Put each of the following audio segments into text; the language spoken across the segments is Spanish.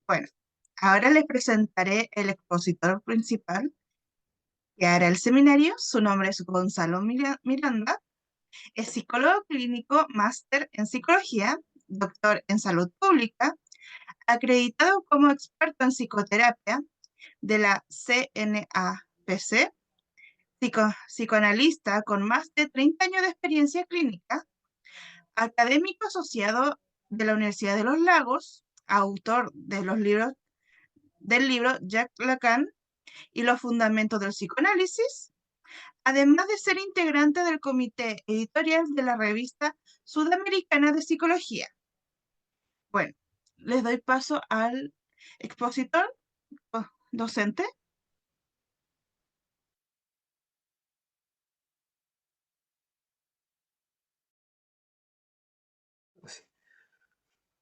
Bueno, ahora les presentaré el expositor principal que hará el seminario. Su nombre es Gonzalo Miranda. Es psicólogo clínico, máster en psicología, doctor en salud pública, acreditado como experto en psicoterapia de la CNAPC, psicoanalista con más de 30 años de experiencia clínica, académico asociado de la Universidad de los Lagos, autor de los libros del libro Jacques Lacan y los fundamentos del psicoanálisis, además de ser integrante del comité editorial de la revista Sudamericana de Psicología. Bueno, les doy paso al expositor docente.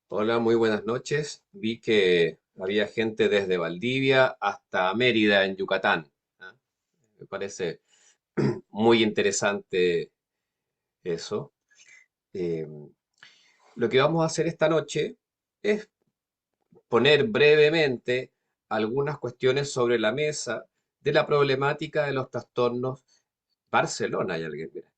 Hola, muy buenas noches. Vi que había gente desde Valdivia hasta Mérida, en Yucatán. ¿Ah? Me parece muy interesante eso. Eh, lo que vamos a hacer esta noche es poner brevemente algunas cuestiones sobre la mesa de la problemática de los trastornos. Barcelona, hay alguien, mira.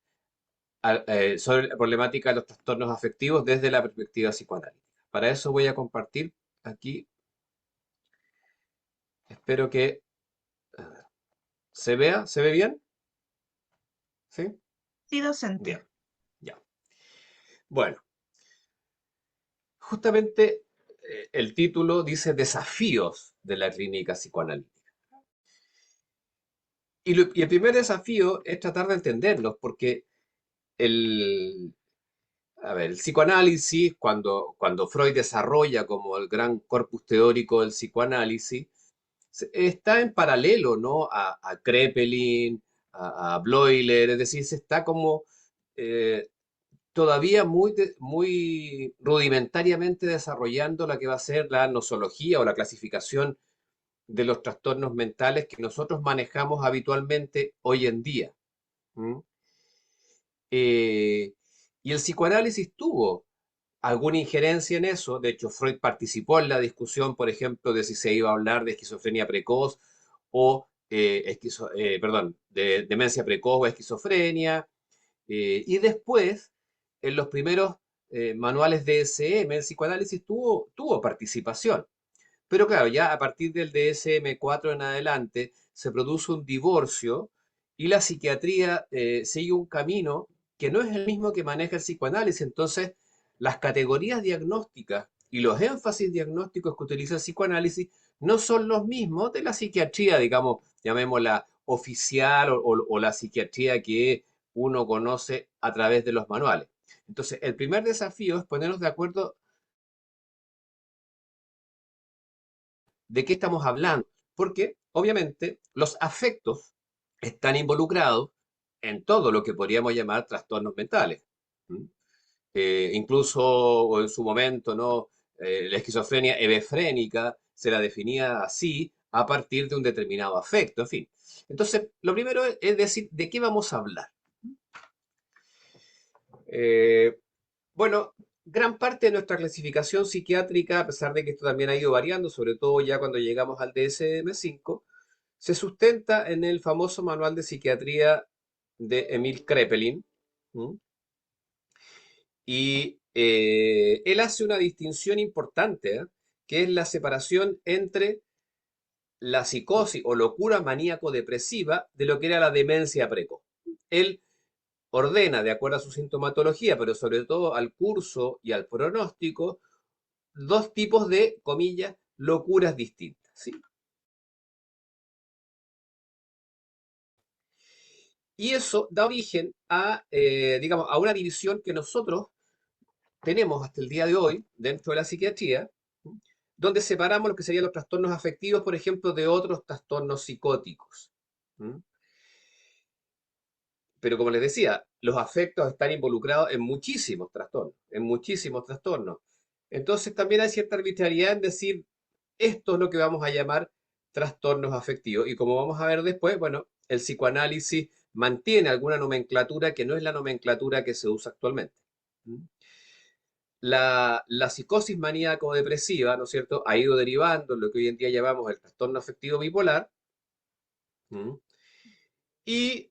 Sobre la problemática de los trastornos afectivos desde la perspectiva psicoanalítica. Para eso voy a compartir aquí. Espero que ¿se ve bien? ¿Sí? Sí, docente. Bien, ya. Bueno, justamente el título dice Desafíos de la clínica psicoanalítica. Y el primer desafío es tratar de entenderlos, porque el, el psicoanálisis, cuando Freud desarrolla como el gran corpus teórico del psicoanálisis, está en paralelo, ¿no? A Kraepelin, a Bloiler, es decir, se está como eh, todavía muy rudimentariamente desarrollando la que va a ser la nosología o la clasificación de los trastornos mentales que nosotros manejamos habitualmente hoy en día. ¿Mm? Eh, y el psicoanálisis tuvo alguna injerencia en eso. De hecho, Freud participó en la discusión, por ejemplo, de si se iba a hablar de esquizofrenia precoz o, perdón, de demencia precoz o esquizofrenia. Y después, en los primeros manuales DSM, el psicoanálisis tuvo participación. Pero claro, ya a partir del DSM-4 en adelante se produce un divorcio y la psiquiatría sigue un camino que no es el mismo que maneja el psicoanálisis. Entonces, las categorías diagnósticas y los énfasis diagnósticos que utiliza el psicoanálisis no son los mismos de la psiquiatría, digamos, llamémosla oficial o la psiquiatría que uno conoce a través de los manuales. Entonces, el primer desafío es ponernos de acuerdo de qué estamos hablando, porque obviamente los afectos están involucrados en todo lo que podríamos llamar trastornos mentales. ¿Mm? Incluso en su momento, ¿no? La esquizofrenia hebefrénica se la definía así a partir de un determinado afecto, en fin. Entonces, lo primero es decir de qué vamos a hablar. Eh, bueno, gran parte de nuestra clasificación psiquiátrica, a pesar de que esto también ha ido variando, sobre todo ya cuando llegamos al DSM-5, se sustenta en el famoso manual de psiquiatría de Emil Kraepelin. ¿M? Y él hace una distinción importante, que es la separación entre la psicosis o locura maníaco-depresiva de lo que era la demencia precoz. Él ordena, de acuerdo a su sintomatología, pero sobre todo al curso y al pronóstico, dos tipos de, comillas, locuras distintas. ¿Sí? Y eso da origen a, digamos, a una división que nosotros tenemos hasta el día de hoy dentro de la psiquiatría, donde separamos lo que serían los trastornos afectivos, por ejemplo, de otros trastornos psicóticos. ¿Mm? Pero como les decía, los afectos están involucrados en muchísimos trastornos, en muchísimos trastornos. Entonces también hay cierta arbitrariedad en decir, esto es lo que vamos a llamar trastornos afectivos. Y como vamos a ver después, bueno, el psicoanálisis mantiene alguna nomenclatura que no es la nomenclatura que se usa actualmente. ¿Mm? La psicosis maníaco-depresiva, ¿no es cierto?, ha ido derivando en lo que hoy en día llamamos el trastorno afectivo bipolar. ¿Mm? Y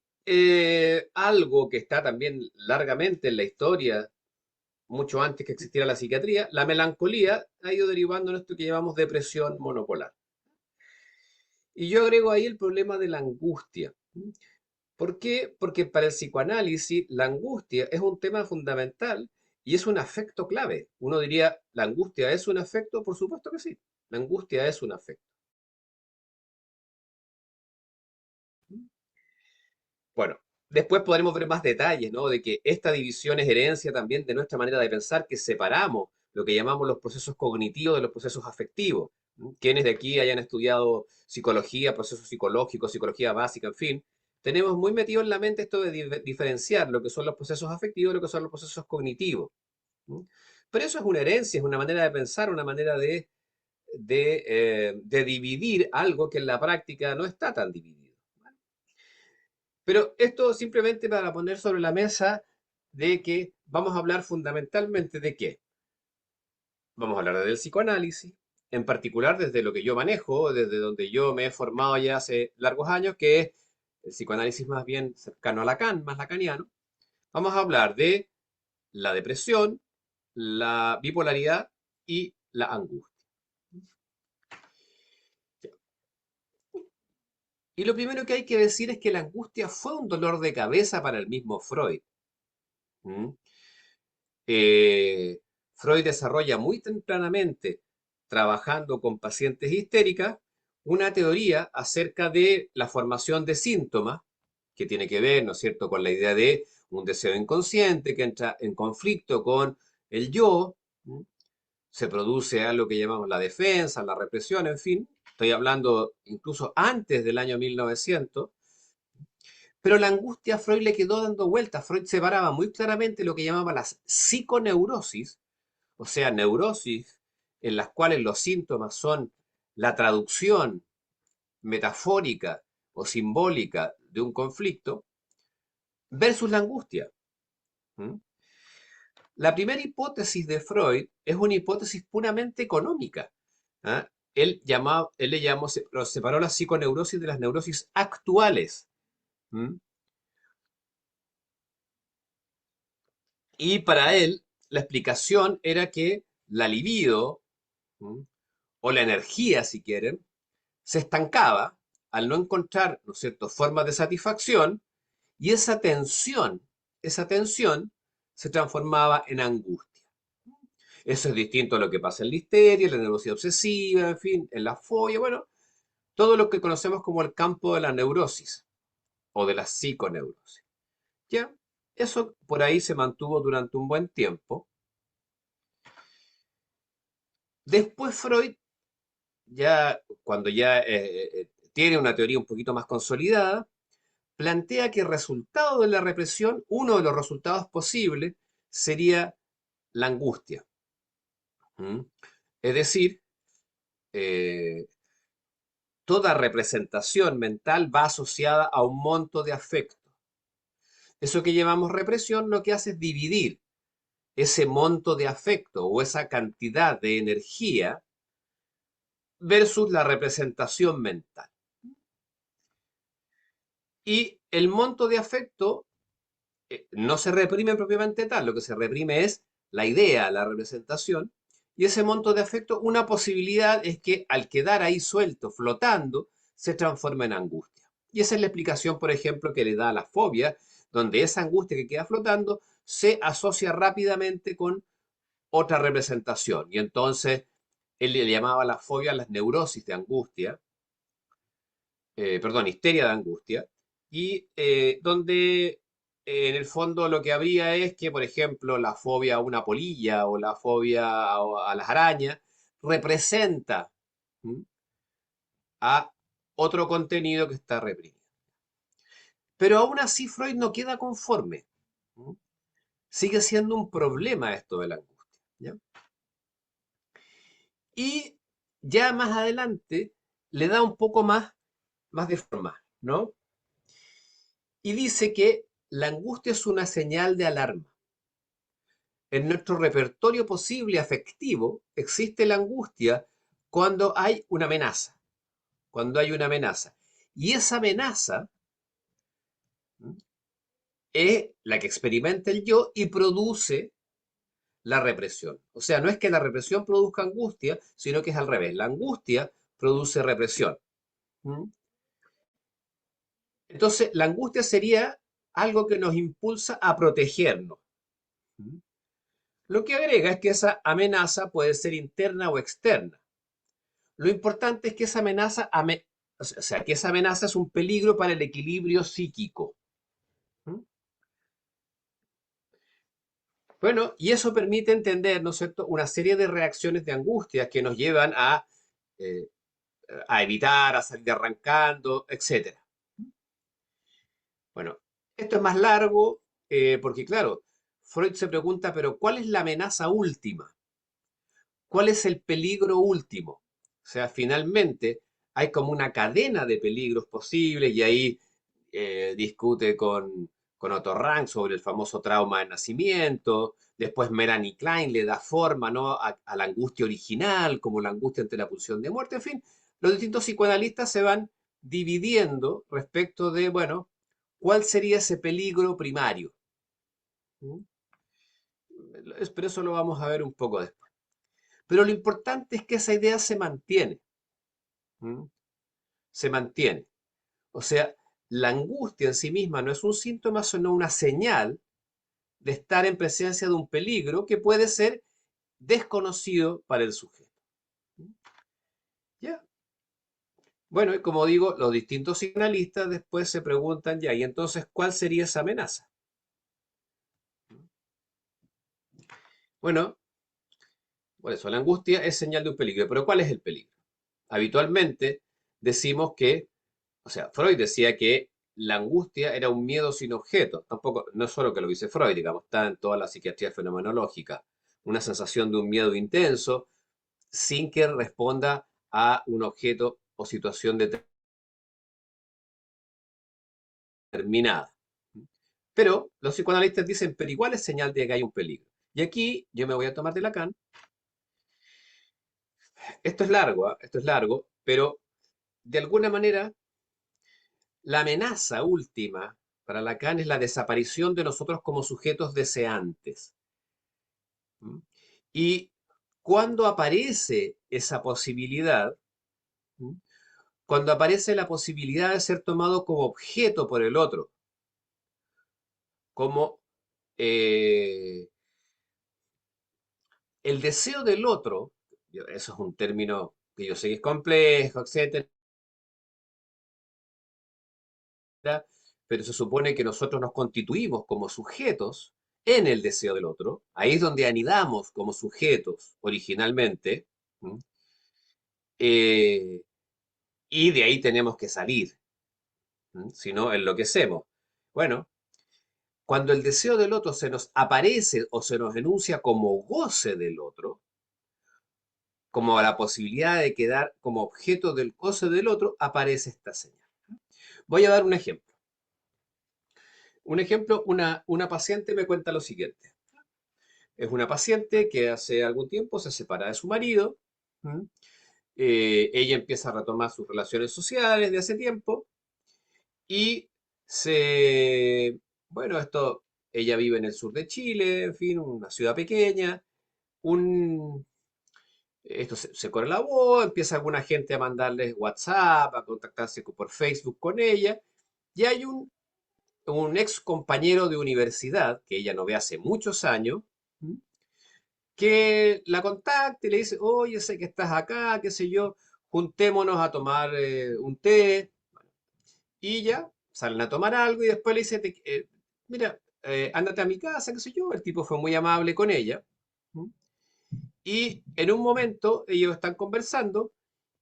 algo que está también largamente en la historia, mucho antes que existiera la psiquiatría, la melancolía ha ido derivando en esto que llamamos depresión monopolar. Y yo agrego ahí el problema de la angustia. ¿Por qué? Porque para el psicoanálisis la angustia es un tema fundamental y es un afecto clave. Uno diría, ¿la angustia es un afecto? Por supuesto que sí. La angustia es un afecto. Bueno, después podremos ver más detalles, ¿no? De que esta división es herencia también de nuestra manera de pensar, que separamos lo que llamamos los procesos cognitivos de los procesos afectivos. Quienes de aquí hayan estudiado psicología, procesos psicológicos, psicología básica, en fin, tenemos muy metido en la mente esto de diferenciar lo que son los procesos afectivos de lo que son los procesos cognitivos. ¿M? Pero eso es una herencia, es una manera de pensar, una manera de dividir algo que en la práctica no está tan dividido. Pero esto simplemente para poner sobre la mesa de que vamos a hablar fundamentalmente de qué. Vamos a hablar del psicoanálisis, en particular desde lo que yo manejo, desde donde yo me he formado ya hace largos años, que es el psicoanálisis más bien cercano a Lacan, más lacaniano. Vamos a hablar de la depresión, la bipolaridad y la angustia. Y lo primero que hay que decir es que la angustia fue un dolor de cabeza para el mismo Freud. ¿Mm? Freud desarrolla muy tempranamente, trabajando con pacientes histéricas, una teoría acerca de la formación de síntomas, que tiene que ver, ¿no es cierto?, con la idea de un deseo inconsciente que entra en conflicto con el yo. ¿Mm? Se produce algo que llamamos la defensa, la represión, en fin. Estoy hablando incluso antes del año 1900. Pero la angustia a Freud le quedó dando vueltas. Freud separaba muy claramente lo que llamaba las psiconeurosis, o sea, neurosis en las cuales los síntomas son la traducción metafórica o simbólica de un conflicto, versus la angustia. ¿Mm? La primera hipótesis de Freud es una hipótesis puramente económica. ¿Ah? Él le llamó, separó la psiconeurosis de las neurosis actuales. ¿Mm? Y para él, la explicación era que la libido, ¿m? O la energía, si quieren, se estancaba al no encontrar, ¿no es cierto?, formas de satisfacción, y esa tensión se transformaba en angustia. Eso es distinto a lo que pasa en la histeria, en la neurosis obsesiva, en fin, en la fobia, bueno, todo lo que conocemos como el campo de la neurosis o de la psiconeurosis. ¿Ya? Eso por ahí se mantuvo durante un buen tiempo. Después Freud, ya cuando ya tiene una teoría un poquito más consolidada, plantea que el resultado de la represión, uno de los resultados posibles, sería la angustia. ¿Mm? Es decir, eh, toda representación mental va asociada a un monto de afecto. Eso que llamamos represión lo que hace es dividir ese monto de afecto o esa cantidad de energía versus la representación mental. Y el monto de afecto no se reprime propiamente tal, lo que se reprime es la idea, la representación, y ese monto de afecto, una posibilidad es que al quedar ahí suelto, flotando, se transforma en angustia. Y esa es la explicación, por ejemplo, que le da a la fobia, donde esa angustia que queda flotando se asocia rápidamente con otra representación. Y entonces él le llamaba a la fobia las neurosis de angustia, perdón, histeria de angustia, y donde en el fondo lo que habría es que, por ejemplo, la fobia a una polilla o la fobia a las arañas representa, ¿m?, a otro contenido que está reprimido. Pero aún así Freud no queda conforme. ¿M? Sigue siendo un problema esto de la angustia. ¿Ya? Y ya más adelante le da un poco más de forma, ¿no? Y dice que la angustia es una señal de alarma. en nuestro repertorio posible afectivo existe la angustia cuando hay una amenaza, cuando hay una amenaza. Y esa amenaza, ¿m?, es la que experimenta el yo y produce la represión. O sea, no es que la represión produzca angustia, sino que es al revés. La angustia produce represión. ¿M? Entonces, la angustia sería algo que nos impulsa a protegernos. ¿M? Lo que agrega es que esa amenaza puede ser interna o externa. Lo importante es que esa amenaza, o sea, que esa amenaza es un peligro para el equilibrio psíquico. ¿M? Bueno, y eso permite entender, ¿no es cierto?, una serie de reacciones de angustia que nos llevan eh, a evitar, a salir arrancando, etcétera. Bueno, esto es más largo porque, claro, Freud se pregunta, pero ¿cuál es la amenaza última? ¿Cuál es el peligro último? O sea, finalmente hay como una cadena de peligros posibles y ahí discute con Otto Rank sobre el famoso trauma de nacimiento. Después Melanie Klein le da forma, ¿no?, a la angustia original, como la angustia ante la pulsión de muerte. En fin, los distintos psicoanalistas se van dividiendo respecto de, bueno, ¿cuál sería ese peligro primario? ¿Mm? Pero eso lo vamos a ver un poco después. Pero lo importante es que esa idea se mantiene. ¿Mm? Se mantiene. O sea, la angustia en sí misma no es un síntoma, sino una señal de estar en presencia de un peligro que puede ser desconocido para el sujeto. ¿Mm? ¿Ya? Bueno, y como digo, los distintos psicoanalistas después se preguntan ya, ¿y entonces cuál sería esa amenaza? Bueno, por eso la angustia es señal de un peligro. Pero ¿cuál es el peligro? Habitualmente decimos que, o sea, Freud decía que la angustia era un miedo sin objeto. Tampoco, no es solo que lo dice Freud, digamos, está en toda la psiquiatría fenomenológica. Una sensación de un miedo intenso sin que responda a un objeto o situación determinada. Pero los psicoanalistas dicen, pero igual es señal de que hay un peligro. Y aquí yo me voy a tomar de Lacan. Esto es largo, ¿ah? Esto es largo, pero de alguna manera la amenaza última para Lacan es la desaparición de nosotros como sujetos deseantes. ¿M? Y cuando aparece esa posibilidad, ¿m?, cuando aparece la posibilidad de ser tomado como objeto por el otro, como eh, el deseo del otro, eso es un término que yo sé que es complejo, etcétera, pero se supone que nosotros nos constituimos como sujetos en el deseo del otro. Ahí es donde anidamos como sujetos originalmente. ¿M? Eh, y de ahí tenemos que salir. ¿M? Si no, enloquecemos. Bueno, cuando el deseo del otro se nos aparece o se nos enuncia como goce del otro, como la posibilidad de quedar como objeto del goce del otro, aparece esta señal. Voy a dar un ejemplo. Un ejemplo, una paciente me cuenta lo siguiente. Es una paciente que hace algún tiempo se separa de su marido. ¿M? Ella empieza a retomar sus relaciones sociales de hace tiempo y bueno, ella vive en el sur de Chile, en fin, una ciudad pequeña. Un, Esto se corre la voz, empieza alguna gente a mandarles WhatsApp, a contactarse por Facebook con ella, y hay un ex compañero de universidad que ella no ve hace muchos años, ¿m?, que la contacta y le dice, oye, sé que estás acá, qué sé yo, juntémonos a tomar un té, y ya salen a tomar algo y después le dice, mira, ándate a mi casa, qué sé yo, el tipo fue muy amable con ella, ¿m? Y en un momento ellos están conversando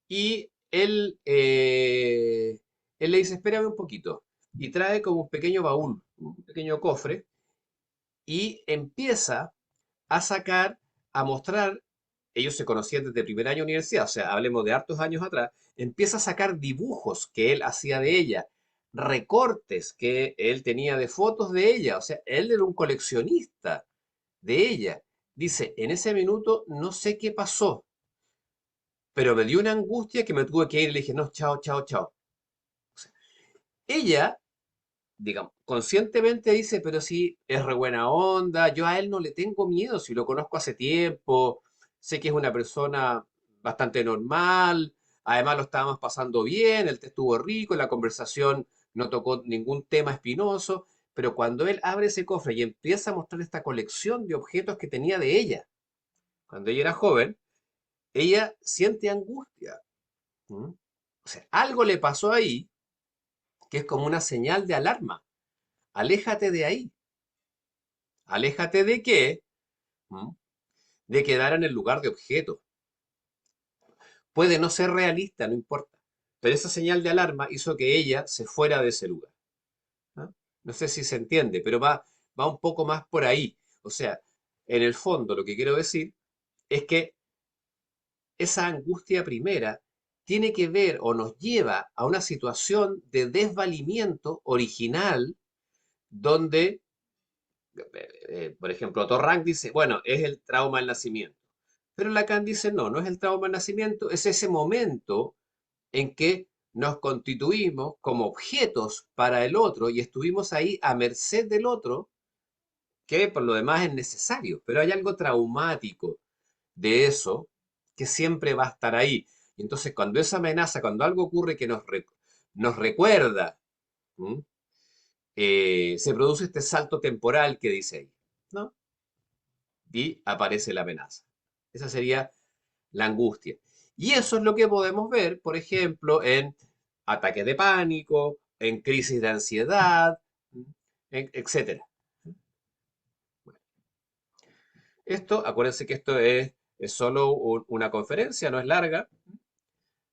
y él le dice, espérame un poquito, y trae como un pequeño baúl, un pequeño cofre, y empieza a sacar, a mostrar, ellos se conocían desde primer año de universidad, o sea, hablemos de hartos años atrás, empieza a sacar dibujos que él hacía de ella, recortes que él tenía de fotos de ella, o sea, él era un coleccionista de ella. Dice, en ese minuto no sé qué pasó, pero me dio una angustia que me tuve que ir y le dije, no, chao, chao, chao. O sea, ella, digamos, conscientemente dice, pero sí, es re buena onda, yo a él no le tengo miedo, si lo conozco hace tiempo, sé que es una persona bastante normal, además lo estábamos pasando bien, el té estuvo rico, la conversación no tocó ningún tema espinoso, pero cuando él abre ese cofre y empieza a mostrar esta colección de objetos que tenía de ella, cuando ella era joven, ella siente angustia. ¿Mm? O sea, algo le pasó ahí que es como una señal de alarma. Aléjate de ahí. ¿Aléjate de qué? ¿Mm? De quedar en el lugar de objeto. Puede no ser realista, no importa. Pero esa señal de alarma hizo que ella se fuera de ese lugar. ¿Ah? No sé si se entiende, pero va un poco más por ahí. O sea, en el fondo lo que quiero decir es que esa angustia primera tiene que ver o nos lleva a una situación de desvalimiento original donde, por ejemplo, Torrang dice, bueno, es el trauma del nacimiento. Pero Lacan dice, no, no es el trauma del nacimiento, es ese momento en que nos constituimos como objetos para el otro y estuvimos ahí a merced del otro, que por lo demás es necesario. Pero hay algo traumático de eso que siempre va a estar ahí. Y entonces cuando esa amenaza, cuando algo ocurre que nos recuerda, ¿m? Se produce este salto temporal que dice ahí, ¿no? Y aparece la amenaza. Esa sería la angustia. Y eso es lo que podemos ver, por ejemplo, en ataques de pánico, en crisis de ansiedad, etcétera. Esto, acuérdense que esto es solo una conferencia, no es larga,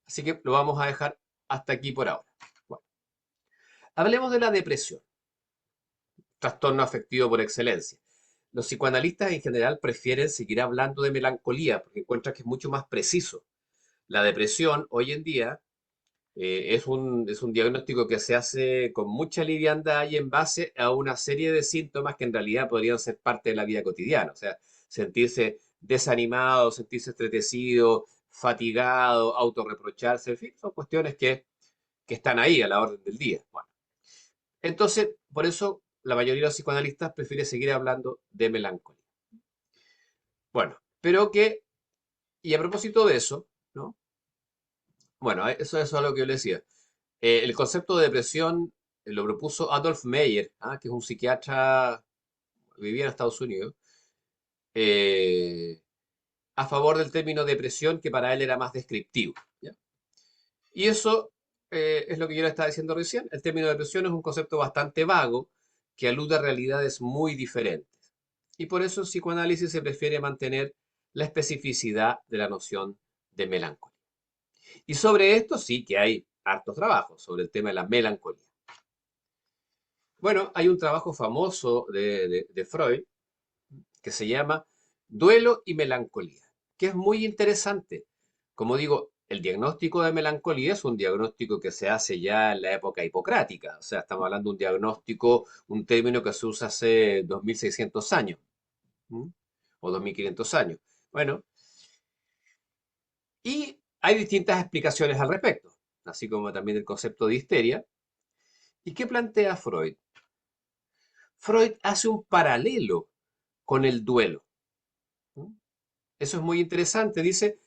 así que lo vamos a dejar hasta aquí por ahora. Bueno, hablemos de la depresión, trastorno afectivo por excelencia. Los psicoanalistas en general prefieren seguir hablando de melancolía porque encuentran que es mucho más preciso. La depresión hoy en día es un diagnóstico que se hace con mucha liviandad y en base a una serie de síntomas que en realidad podrían ser parte de la vida cotidiana. O sea, sentirse desanimado, sentirse entretecido, fatigado, autorreprocharse, en fin, son cuestiones que están ahí a la orden del día. Bueno, entonces, por eso la mayoría de los psicoanalistas prefiere seguir hablando de melancolía. Bueno, pero que, y a propósito de eso, ¿no? Bueno, eso es algo que yo le decía. El concepto de depresión lo propuso Adolf Meyer, que es un psiquiatra, vivía en Estados Unidos, eh, a favor del término depresión que para él era más descriptivo. ¿Ya? Y eso es lo que yo le estaba diciendo recién. El término depresión es un concepto bastante vago que alude a realidades muy diferentes. Y por eso en psicoanálisis se prefiere mantener la especificidad de la noción de melancolía. Y sobre esto sí que hay hartos trabajos, sobre el tema de la melancolía. Bueno, hay un trabajo famoso de Freud que se llama Duelo y Melancolía, que es muy interesante. Como digo, el diagnóstico de melancolía es un diagnóstico que se hace ya en la época hipocrática, o sea, estamos hablando de un diagnóstico, un término que se usa hace 2600 años, ¿m? O 2500 años. Bueno, y hay distintas explicaciones al respecto, así como también el concepto de histeria. ¿Y qué plantea Freud? Freud hace un paralelo con el duelo. ¿No? Eso es muy interesante. Dice,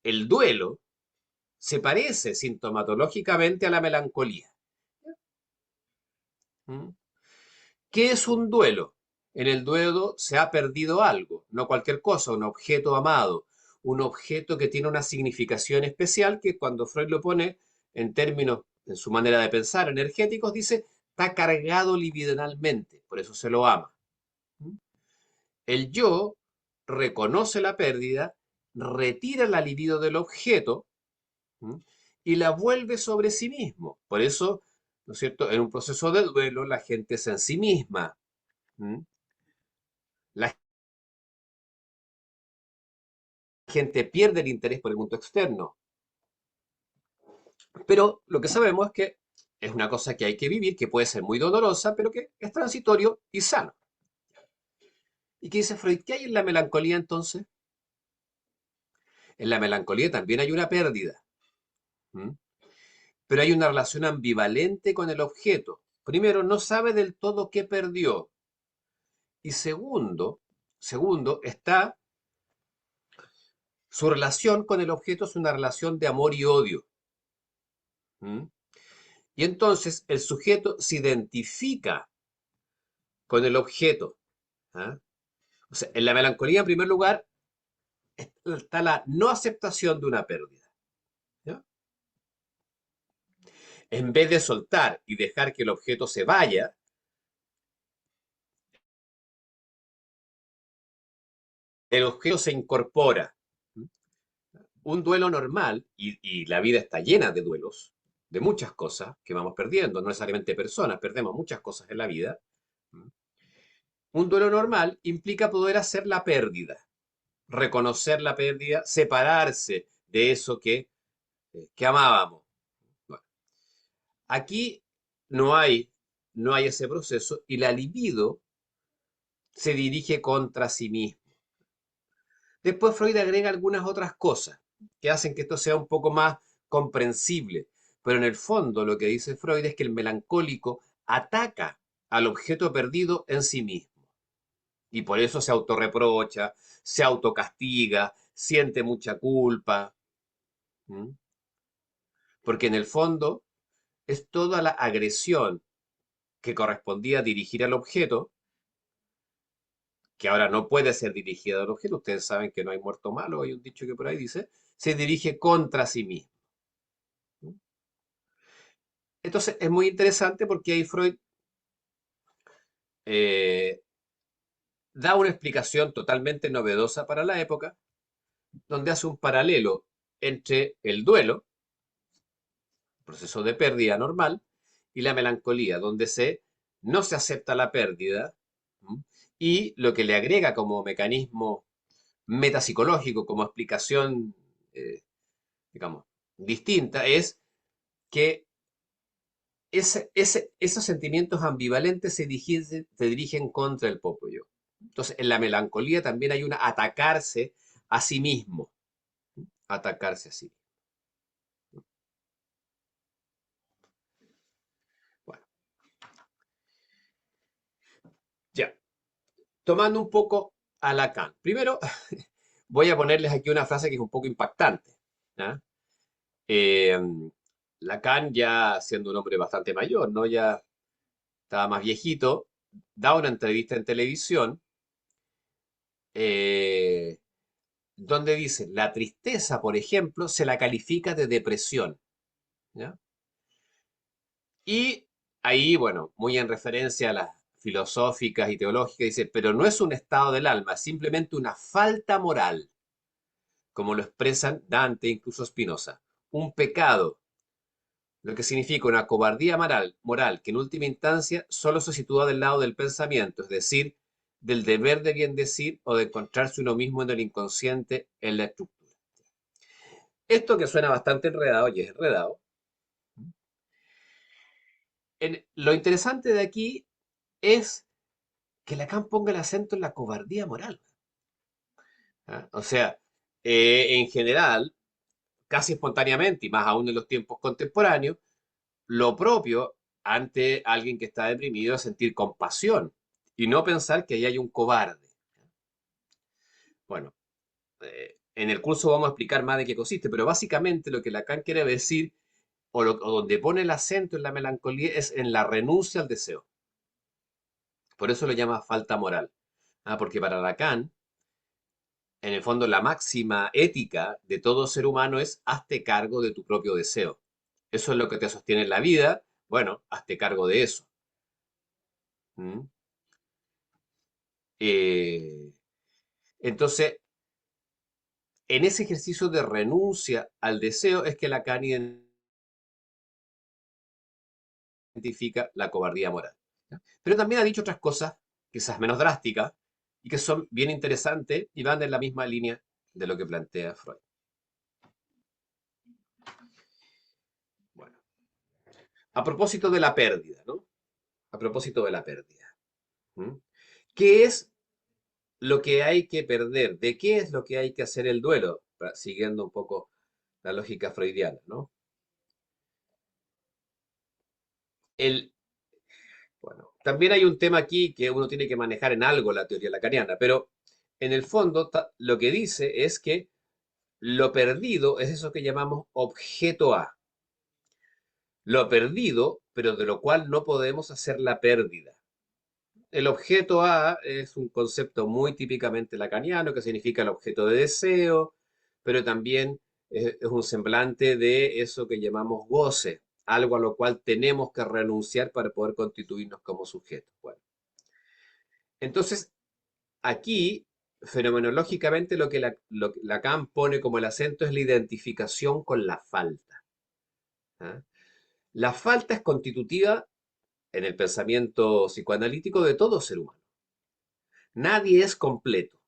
el duelo se parece sintomatológicamente a la melancolía. ¿Mm? ¿Qué es un duelo? En el duelo se ha perdido algo, no cualquier cosa, un objeto amado, un objeto que tiene una significación especial que cuando Freud lo pone en términos, en su manera de pensar, energéticos, dice, está cargado libidinalmente, por eso se lo ama. ¿Mm? El yo reconoce la pérdida, retira la libido del objeto, ¿m? Y la vuelve sobre sí mismo. Por eso, ¿no es cierto? En un proceso de duelo la gente es en sí misma. ¿M? La gente pierde el interés por el mundo externo. Pero lo que sabemos es que es una cosa que hay que vivir, que puede ser muy dolorosa, pero que es transitorio y sano. ¿Y qué dice Freud? ¿Qué hay en la melancolía entonces? En la melancolía también hay una pérdida, ¿m? Pero hay una relación ambivalente con el objeto. Primero, no sabe del todo qué perdió. Y segundo, está su relación con el objeto es una relación de amor y odio. ¿M? Y entonces el sujeto se identifica con el objeto. ¿Ah? O sea, en la melancolía, en primer lugar, está la no aceptación de una pérdida. ¿Ya? En vez de soltar y dejar que el objeto se vaya, el objeto se incorpora. Un duelo normal, y la vida está llena de duelos, de muchas cosas que vamos perdiendo, no necesariamente personas, perdemos muchas cosas en la vida. Un duelo normal implica poder hacer la pérdida, reconocer la pérdida, separarse de eso que amábamos. Bueno, aquí no hay, no hay ese proceso y la libido se dirige contra sí mismo. Después Freud agrega algunas otras cosas que hacen que esto sea un poco más comprensible, pero en el fondo lo que dice Freud es que el melancólico ataca al objeto perdido en sí mismo y por eso se autorreprocha, se autocastiga, siente mucha culpa, ¿m? Porque en el fondo es toda la agresión que correspondía dirigir al objeto, que ahora no puede ser dirigida al objeto, ustedes saben que no hay muerto malo, hay un dicho que por ahí dice, se dirige contra sí mismo. Entonces es muy interesante porque ahí Freud eh, da una explicación totalmente novedosa para la época, donde hace un paralelo entre el duelo, proceso de pérdida normal, y la melancolía, donde no se acepta la pérdida, ¿m? Y lo que le agrega como mecanismo metapsicológico, como explicación, digamos, distinta, es que esos sentimientos ambivalentes se dirigen contra el propio yo. Entonces, en la melancolía también hay una atacarse a sí mismo, atacarse a sí mismo. Bueno, ya, tomando un poco a Lacan. Primero, voy a ponerles aquí una frase que es un poco impactante. ¿Ya? Eh, Lacan, ya siendo un hombre bastante mayor, ¿no? Ya estaba más viejito, da una entrevista en televisión eh, donde dice, la tristeza, por ejemplo, se la califica de depresión. ¿Ya? Y ahí, bueno, muy en referencia a las filosóficas y teológicas, dice, pero no es un estado del alma, es simplemente una falta moral, como lo expresan Dante e incluso Spinoza. Un pecado, lo que significa una cobardía moral que en última instancia solo se sitúa del lado del pensamiento, es decir, del deber de bien decir o de encontrarse uno mismo en el inconsciente, en la estructura. Esto que suena bastante enredado y es enredado, lo interesante de aquí es que Lacan ponga el acento en la cobardía moral. ¿Ah? O sea, en general, casi espontáneamente, y más aún en los tiempos contemporáneos, lo propio ante alguien que está deprimido es sentir compasión y no pensar que ahí hay un cobarde. Bueno, en el curso vamos a explicar más de qué consiste, pero básicamente lo que Lacan quiere decir, o donde pone el acento en la melancolía, es en la renuncia al deseo. Por eso lo llama falta moral. ¿Ah? Porque para Lacan, en el fondo, la máxima ética de todo ser humano es hazte cargo de tu propio deseo. Eso es lo que te sostiene en la vida. Bueno, hazte cargo de eso. ¿Mm? Eh, entonces, en ese ejercicio de renuncia al deseo es que Lacan identifica la cobardía moral. ¿Ya? Pero también ha dicho otras cosas, quizás menos drásticas, y que son bien interesantes y van en la misma línea de lo que plantea Freud. Bueno, a propósito de la pérdida, ¿no? A propósito de la pérdida. ¿Mm? ¿Qué es? lo que hay que perder, de qué es lo que hay que hacer el duelo, siguiendo un poco la lógica freudiana, ¿no? El, bueno, también hay un tema aquí que uno tiene que manejar en algo la teoría lacaniana, pero en el fondo lo que dice es que lo perdido es eso que llamamos objeto A. Lo perdido, pero de lo cual no podemos hacer la pérdida. El objeto A es un concepto muy típicamente lacaniano que significa el objeto de deseo, pero también es un semblante de eso que llamamos goce, algo a lo cual tenemos que renunciar para poder constituirnos como sujetos. Bueno, entonces aquí, fenomenológicamente, lo que Lacan pone como el acento es la identificación con la falta. ¿Ah? La falta es constitutiva en el pensamiento psicoanalítico de todo ser humano. Nadie es completo,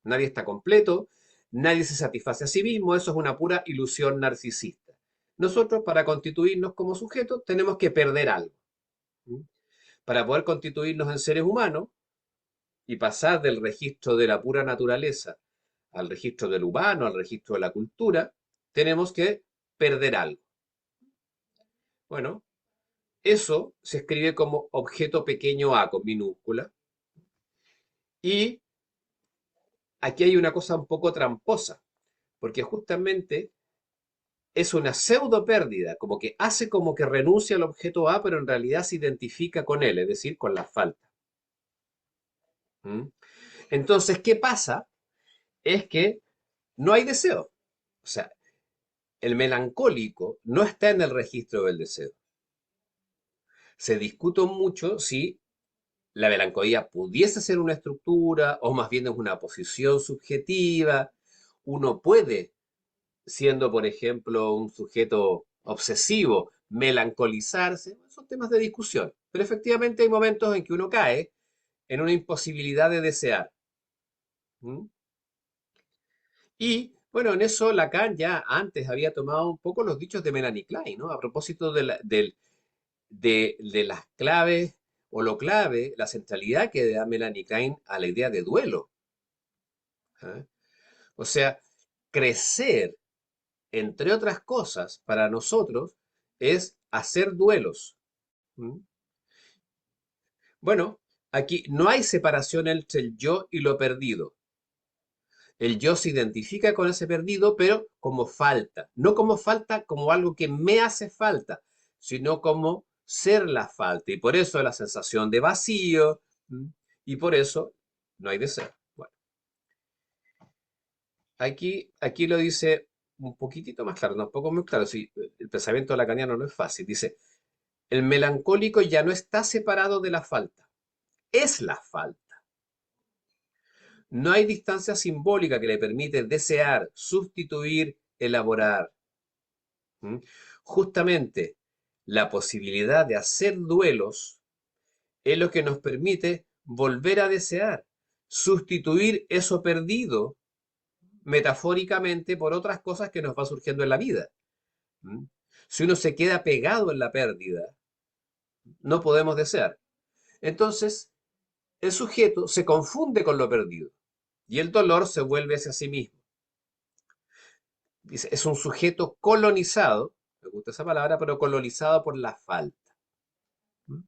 nadie está completo, nadie se satisface a sí mismo, eso es una pura ilusión narcisista. Nosotros, para constituirnos como sujetos, tenemos que perder algo. ¿Mm? Para poder constituirnos en seres humanos y pasar del registro de la pura naturaleza al registro del humano, al registro de la cultura, tenemos que perder algo. Bueno, eso se escribe como objeto pequeño a con minúscula. Y aquí hay una cosa un poco tramposa, porque justamente es una pseudo pérdida, como que hace como que renuncia al objeto A, pero en realidad se identifica con él, es decir, con la falta. ¿Mm? Entonces, ¿qué pasa? Es que no hay deseo. O sea, el melancólico no está en el registro del deseo. Se discute mucho si la melancolía pudiese ser una estructura o más bien es una posición subjetiva. Uno puede, siendo por ejemplo un sujeto obsesivo, melancolizarse, son temas de discusión. Pero efectivamente hay momentos en que uno cae en una imposibilidad de desear. ¿Mm? Y bueno, en eso Lacan ya antes había tomado un poco los dichos de Melanie Klein, ¿no? A propósito de las claves o lo clave, la centralidad que da Melanie Klein a la idea de duelo. ¿Ah? O sea, crecer, entre otras cosas, para nosotros es hacer duelos. ¿Mm? Bueno, aquí no hay separación entre el yo y lo perdido. El yo se identifica con ese perdido, pero como falta. No como falta como algo que me hace falta, sino como ser la falta. Y por eso la sensación de vacío, ¿m? Y por eso no hay deseo. Bueno, aquí lo dice un poquitito más claro, no un poco muy claro. Sí, el pensamiento lacaniano no es fácil. Dice, el melancólico ya no está separado de la falta, es la falta. No hay distancia simbólica que le permite desear, sustituir, elaborar. ¿Mm? Justamente la posibilidad de hacer duelos es lo que nos permite volver a desear, sustituir eso perdido metafóricamente por otras cosas que nos va surgiendo en la vida. ¿Mm? Si uno se queda pegado en la pérdida, no podemos desear. Entonces, el sujeto se confunde con lo perdido y el dolor se vuelve hacia sí mismo. Dice, es un sujeto colonizado, me gusta esa palabra, pero colonizado por la falta. ¿Mm?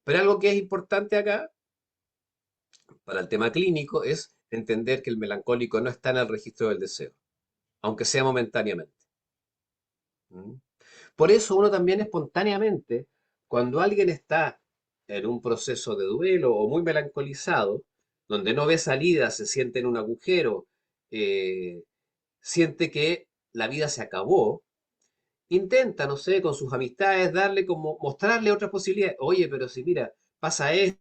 Pero algo que es importante acá para el tema clínico es entender que el melancólico no está en el registro del deseo, aunque sea momentáneamente. ¿Mm? Por eso uno también espontáneamente, cuando alguien está en un proceso de duelo o muy melancolizado, donde no ve salida, se siente en un agujero, eh, siente que la vida se acabó, intenta, no sé, con sus amistades, darle como, mostrarle otras posibilidades. Oye, pero si mira, pasa esto,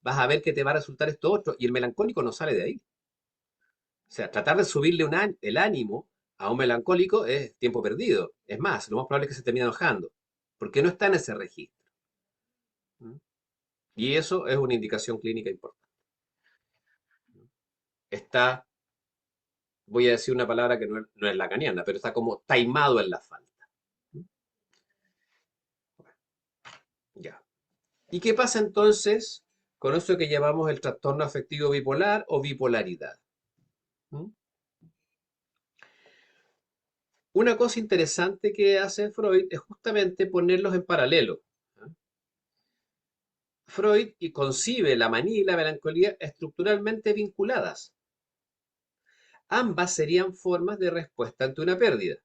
vas a ver que te va a resultar esto otro, y el melancólico no sale de ahí. O sea, tratar de subirle el ánimo a un melancólico es tiempo perdido. Es más, lo más probable es que se termine enojando, porque no está en ese registro. ¿Mm? Y eso es una indicación clínica importante. Está, voy a decir una palabra que no es lacaniana, pero está como taimado en la falta. ¿Mm? Ya. ¿Y qué pasa entonces con eso que llamamos el trastorno afectivo bipolar o bipolaridad? ¿Mm? Una cosa interesante que hace Freud es justamente ponerlos en paralelo. ¿Ah? Freud y concibe la manía y la melancolía estructuralmente vinculadas. Ambas serían formas de respuesta ante una pérdida,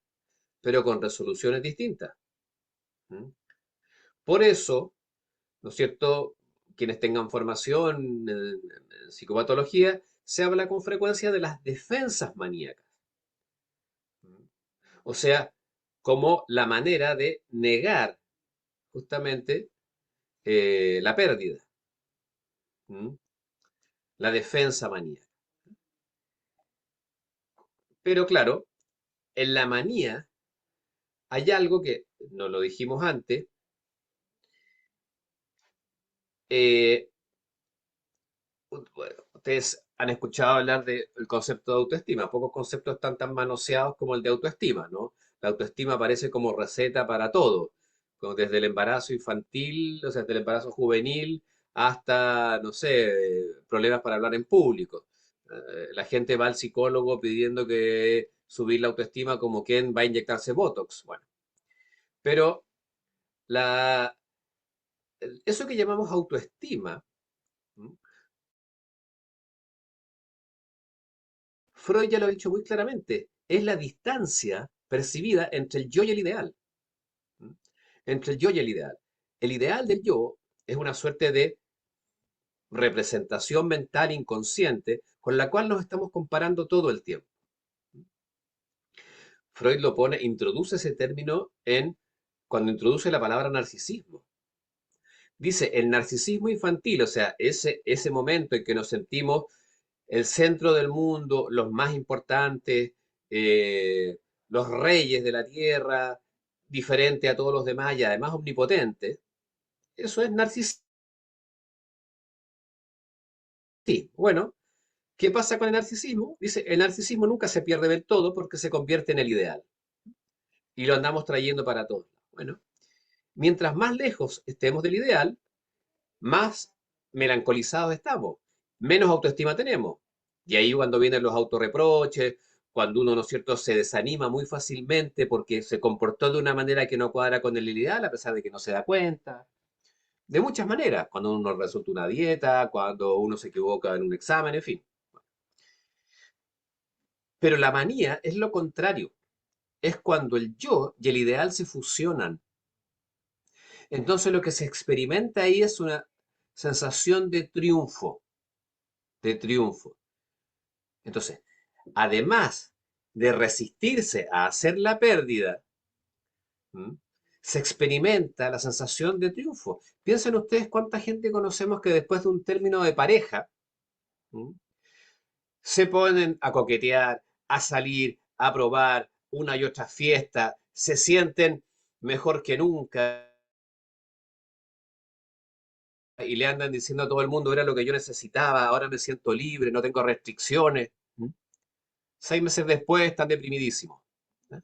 pero con resoluciones distintas. ¿Mm? Por eso, ¿no es cierto? Quienes tengan formación en psicopatología, se habla con frecuencia de las defensas maníacas. ¿Mm? O sea, como la manera de negar justamente la pérdida. ¿Mm? La defensa maníaca. Pero claro, en la manía hay algo que no lo dijimos antes. eh, bueno, ustedes han escuchado hablar del concepto de autoestima. Pocos conceptos están tan manoseados como el de autoestima, ¿no? La autoestima aparece como receta para todo, como desde el embarazo infantil, o sea, desde el embarazo juvenil hasta, no sé, problemas para hablar en público. La gente va al psicólogo pidiendo que subir la autoestima como quien va a inyectarse Botox. Bueno, pero la, eso que llamamos autoestima, ¿m? Freud ya lo ha dicho muy claramente, es la distancia percibida entre el yo y el ideal. ¿M? Entre el yo y el ideal. El ideal del yo es una suerte de representación mental inconsciente con la cual nos estamos comparando todo el tiempo. Freud lo pone, introduce ese término cuando introduce la palabra narcisismo. Dice, el narcisismo infantil, o sea, ese momento en que nos sentimos el centro del mundo, los más importantes, eh, los reyes de la tierra, diferente a todos los demás y además omnipotente, eso es narcisismo. Bueno, ¿qué pasa con el narcisismo? Dice, el narcisismo nunca se pierde del todo porque se convierte en el ideal y lo andamos trayendo para todos. Bueno, mientras más lejos estemos del ideal, más melancolizados estamos, menos autoestima tenemos. Y ahí cuando vienen los autorreproches, cuando uno, ¿no es cierto?, se desanima muy fácilmente porque se comportó de una manera que no cuadra con el ideal, a pesar de que no se da cuenta. De muchas maneras, cuando uno resulta una dieta, cuando uno se equivoca en un examen, en fin. Pero la manía es lo contrario, es cuando el yo y el ideal se fusionan. Entonces lo que se experimenta ahí es una sensación de triunfo, de triunfo. Entonces, además de resistirse a hacer la pérdida, ¿m? Se experimenta la sensación de triunfo. Piensen ustedes cuánta gente conocemos que después de un término de pareja, ¿m? Se ponen a coquetear, a salir, a probar una y otra fiesta, se sienten mejor que nunca y le andan diciendo a todo el mundo era lo que yo necesitaba, ahora me siento libre, no tengo restricciones. ¿M? 6 meses después están deprimidísimos. ¿Eh?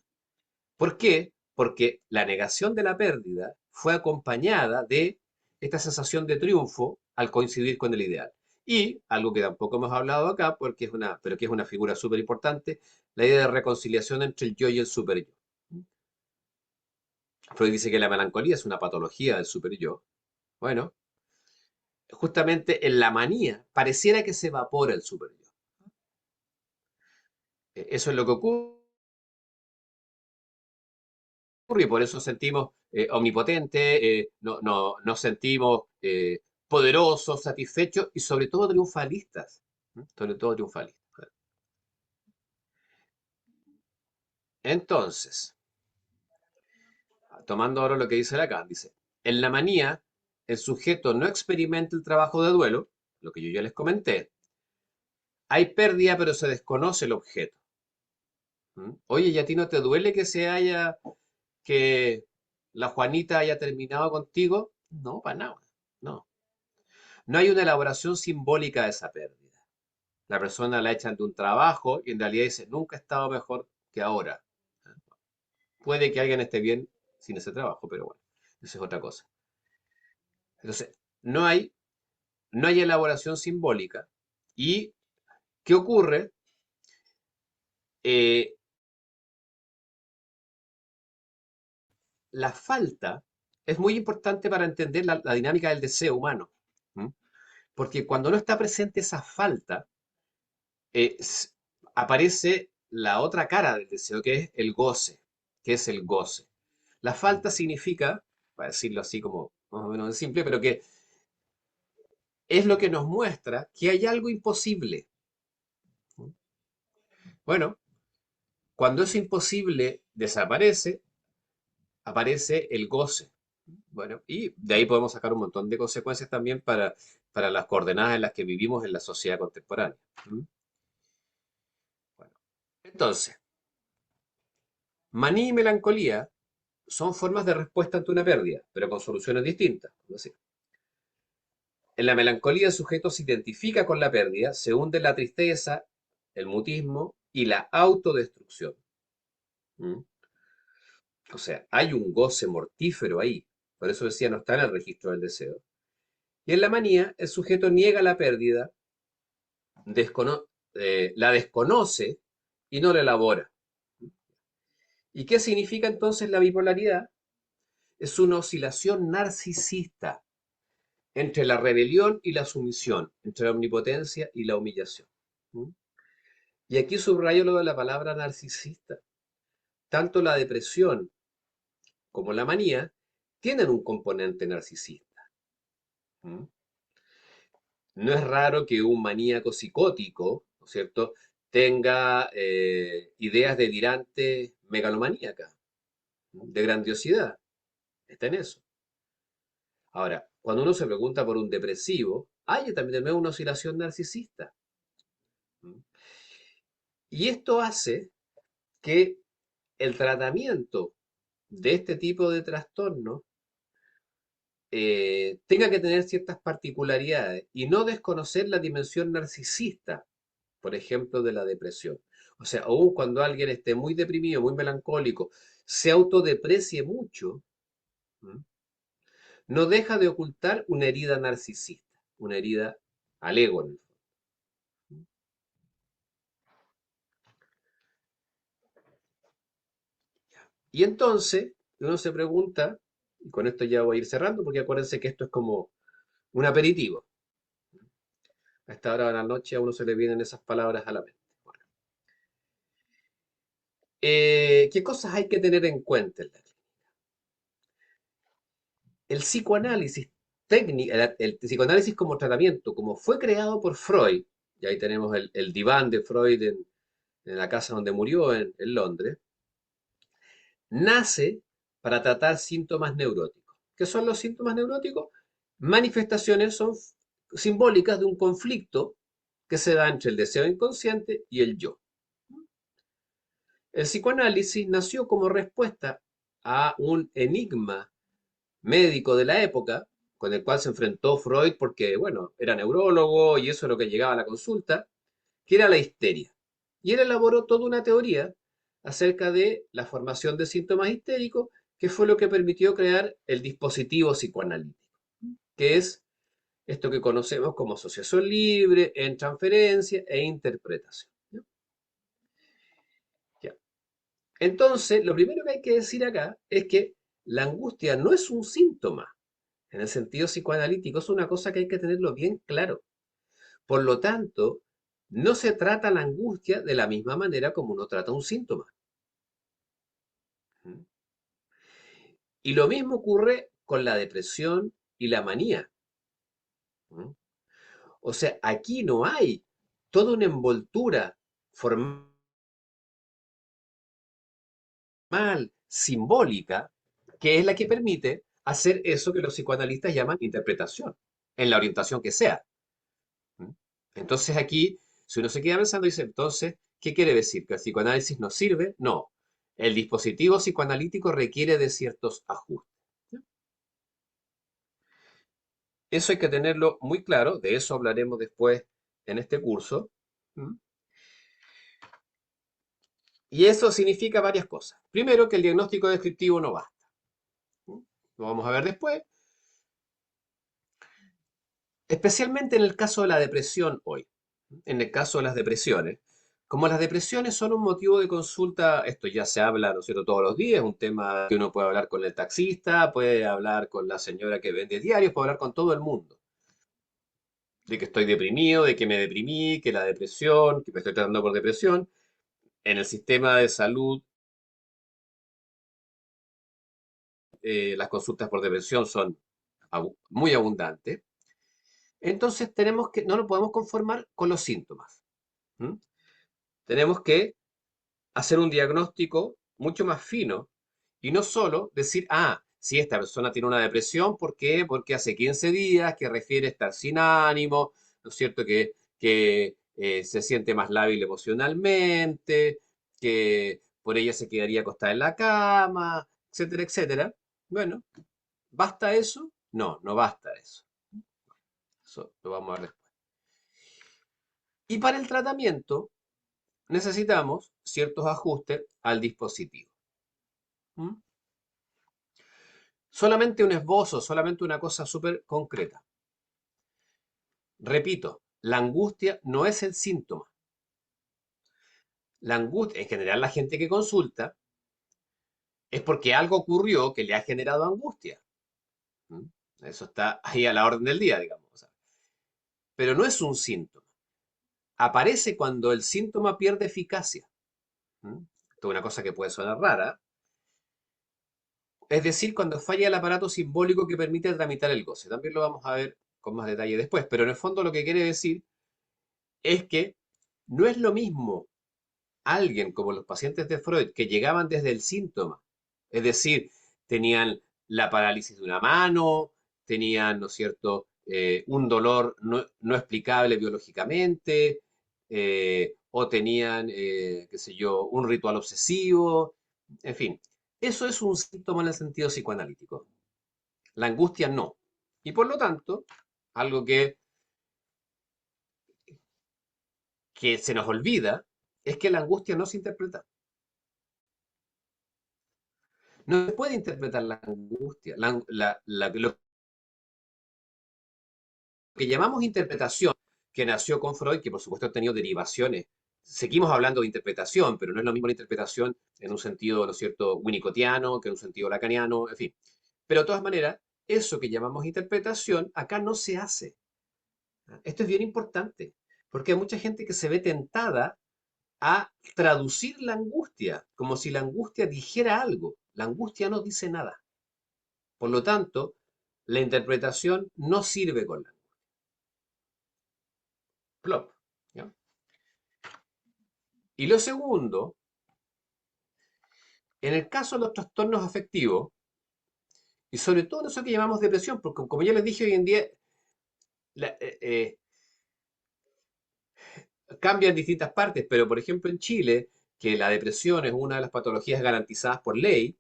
¿Por qué? Porque la negación de la pérdida fue acompañada de esta sensación de triunfo al coincidir con el ideal. Y algo que tampoco hemos hablado acá, pero que es una figura súper importante, la idea de reconciliación entre el yo y el superyo. Freud dice que la melancolía es una patología del superyo. Bueno, justamente en la manía pareciera que se evapora el superyo. Eso es lo que ocurre y por eso sentimos omnipotentes, nos sentimos poderosos, satisfechos y sobre todo triunfalistas. ¿Mm? Sobre todo triunfalistas. Entonces, tomando ahora lo que dice Lacan, dice, en la manía, el sujeto no experimenta el trabajo de duelo, lo que yo ya les comenté. Hay pérdida, pero se desconoce el objeto. ¿Mm? Oye, ¿y a ti no te duele que la Juanita haya terminado contigo? No, para nada. No. No hay una elaboración simbólica de esa pérdida. La persona la echan de un trabajo y en realidad dice, nunca he estado mejor que ahora. Puede que alguien esté bien sin ese trabajo, pero bueno, eso es otra cosa. Entonces, no hay, no hay elaboración simbólica. ¿Y qué ocurre? Eh, la falta es muy importante para entender la dinámica del deseo humano. ¿M? Porque cuando no está presente esa falta, eh, s- aparece la otra cara del deseo, que es el goce, que es el goce. La falta significa, para decirlo así como más o menos en simple, pero que es lo que nos muestra que hay algo imposible. Bueno, cuando eso imposible desaparece, aparece el goce. Bueno, y de ahí podemos sacar un montón de consecuencias también para las coordenadas en las que vivimos en la sociedad contemporánea. ¿Mm? Bueno, entonces, manía y melancolía son formas de respuesta ante una pérdida, pero con soluciones distintas. ¿No? Así. En la melancolía el sujeto se identifica con la pérdida, se hunde en la tristeza, el mutismo y la autodestrucción. ¿Mm? O sea, hay un goce mortífero ahí. Por eso decía, no está en el registro del deseo. Y en la manía, el sujeto niega la pérdida, descono- la desconoce y no la elabora. ¿Y qué significa entonces la bipolaridad? Es una oscilación narcisista entre la rebelión y la sumisión, entre la omnipotencia y la humillación. ¿Mm? Y aquí subrayo lo de la palabra narcisista. Tanto la depresión como la manía tienen un componente narcisista. ¿Mm? No es raro que un maníaco psicótico, ¿no es cierto?, tenga ideas delirantes megalomaníacas, ¿no? De grandiosidad. Está en eso. Ahora, cuando uno se pregunta por un depresivo, hay también una oscilación narcisista. ¿No? Y esto hace que el tratamiento de este tipo de trastorno tenga que tener ciertas particularidades y no desconocer la dimensión narcisista, por ejemplo, de la depresión. O sea, aun cuando alguien esté muy deprimido, muy melancólico, se autodeprecie mucho, ¿m? No deja de ocultar una herida narcisista, una herida al ego en el fondo. Y entonces uno se pregunta, y con esto ya voy a ir cerrando, porque acuérdense que esto es como un aperitivo. A esta hora de la noche a uno se le vienen esas palabras a la mente. Bueno, ¿qué cosas hay que tener en cuenta en la clínica? El psicoanálisis técnico, el psicoanálisis como tratamiento, como fue creado por Freud, y ahí tenemos el diván de Freud en la casa donde murió en Londres, nace para tratar síntomas neuróticos. ¿Qué son los síntomas neuróticos? Manifestaciones son simbólicas de un conflicto que se da entre el deseo inconsciente y el yo. El psicoanálisis nació como respuesta a un enigma médico de la época con el cual se enfrentó Freud porque, bueno, era neurólogo y eso es lo que llegaba a la consulta, que era la histeria. Y él elaboró toda una teoría acerca de la formación de síntomas histéricos, que fue lo que permitió crear el dispositivo psicoanalítico, que es esto que conocemos como asociación libre, en transferencia e interpretación. ¿Ya? Entonces, lo primero que hay que decir acá es que la angustia no es un síntoma. En el sentido psicoanalítico, es una cosa que hay que tenerlo bien claro. Por lo tanto, no se trata la angustia de la misma manera como uno trata un síntoma. ¿Mm? Y lo mismo ocurre con la depresión y la manía. ¿Mm? O sea, aquí no hay toda una envoltura formal, simbólica, que es la que permite hacer eso que los psicoanalistas llaman interpretación, en la orientación que sea. ¿Mm? Entonces aquí, si uno se queda pensando, dice, entonces, ¿qué quiere decir? ¿Que el psicoanálisis no sirve? No. El dispositivo psicoanalítico requiere de ciertos ajustes. Eso hay que tenerlo muy claro, de eso hablaremos después en este curso. ¿Mm? Y eso significa varias cosas. Primero, que el diagnóstico descriptivo no basta. ¿Mm? Lo vamos a ver después. especialmente en el caso de la depresión hoy, en el caso de las depresiones. Como las depresiones son un motivo de consulta, esto ya se habla, ¿no es cierto?, todos los días, es un tema que uno puede hablar con el taxista, puede hablar con la señora que vende diarios, puede hablar con todo el mundo. De que estoy deprimido, de que me deprimí, que la depresión, que me estoy tratando por depresión. En el sistema de salud, las consultas por depresión son muy abundantes. Entonces no nos podemos conformar con los síntomas. ¿M? Tenemos que hacer un diagnóstico mucho más fino y no solo decir, si esta persona tiene una depresión, ¿por qué? Porque hace 15 días que refiere estar sin ánimo, ¿no es cierto? Que se siente más lábil emocionalmente, que por ella se quedaría acostada en la cama, etcétera, etcétera. Bueno, ¿basta eso? No, no basta eso. Eso lo vamos a ver después. Y para el tratamiento necesitamos ciertos ajustes al dispositivo. ¿Mm? Solamente un esbozo, solamente una cosa súper concreta. Repito, la angustia no es el síntoma. La angustia, en general, la gente que consulta es porque algo ocurrió que le ha generado angustia. ¿Mm? Eso está ahí a la orden del día, digamos. O sea, pero no es un síntoma. Aparece cuando el síntoma pierde eficacia. ¿Mm? Esto es una cosa que puede sonar rara. Es decir, cuando falla el aparato simbólico que permite tramitar el goce. También lo vamos a ver con más detalle después. Pero en el fondo lo que quiere decir es que no es lo mismo alguien como los pacientes de Freud que llegaban desde el síntoma, es decir, tenían la parálisis de una mano, tenían, ¿no es cierto?, un dolor no explicable biológicamente, o tenían, qué sé yo, un ritual obsesivo, en fin, eso es un síntoma en el sentido psicoanalítico. La angustia no. Y por lo tanto, algo que se nos olvida es que la angustia no se interpreta. No se puede interpretar la angustia. Lo que llamamos interpretación, que nació con Freud, que por supuesto ha tenido derivaciones. Seguimos hablando de interpretación, pero no es lo mismo la interpretación en un sentido, ¿no es cierto?, winnicottiano, que en un sentido lacaniano, en fin. Pero de todas maneras, eso que llamamos interpretación acá no se hace. Esto es bien importante, porque hay mucha gente que se ve tentada a traducir la angustia, como si la angustia dijera algo. La angustia no dice nada. Por lo tanto, la interpretación no sirve con la plop. ¿Ya? Y lo segundo, en el caso de los trastornos afectivos, y sobre todo en eso que llamamos depresión, porque como ya les dije hoy en día, la- eh, eh, cambia en distintas partes, pero por ejemplo en Chile, que la depresión es una de las patologías garantizadas por ley,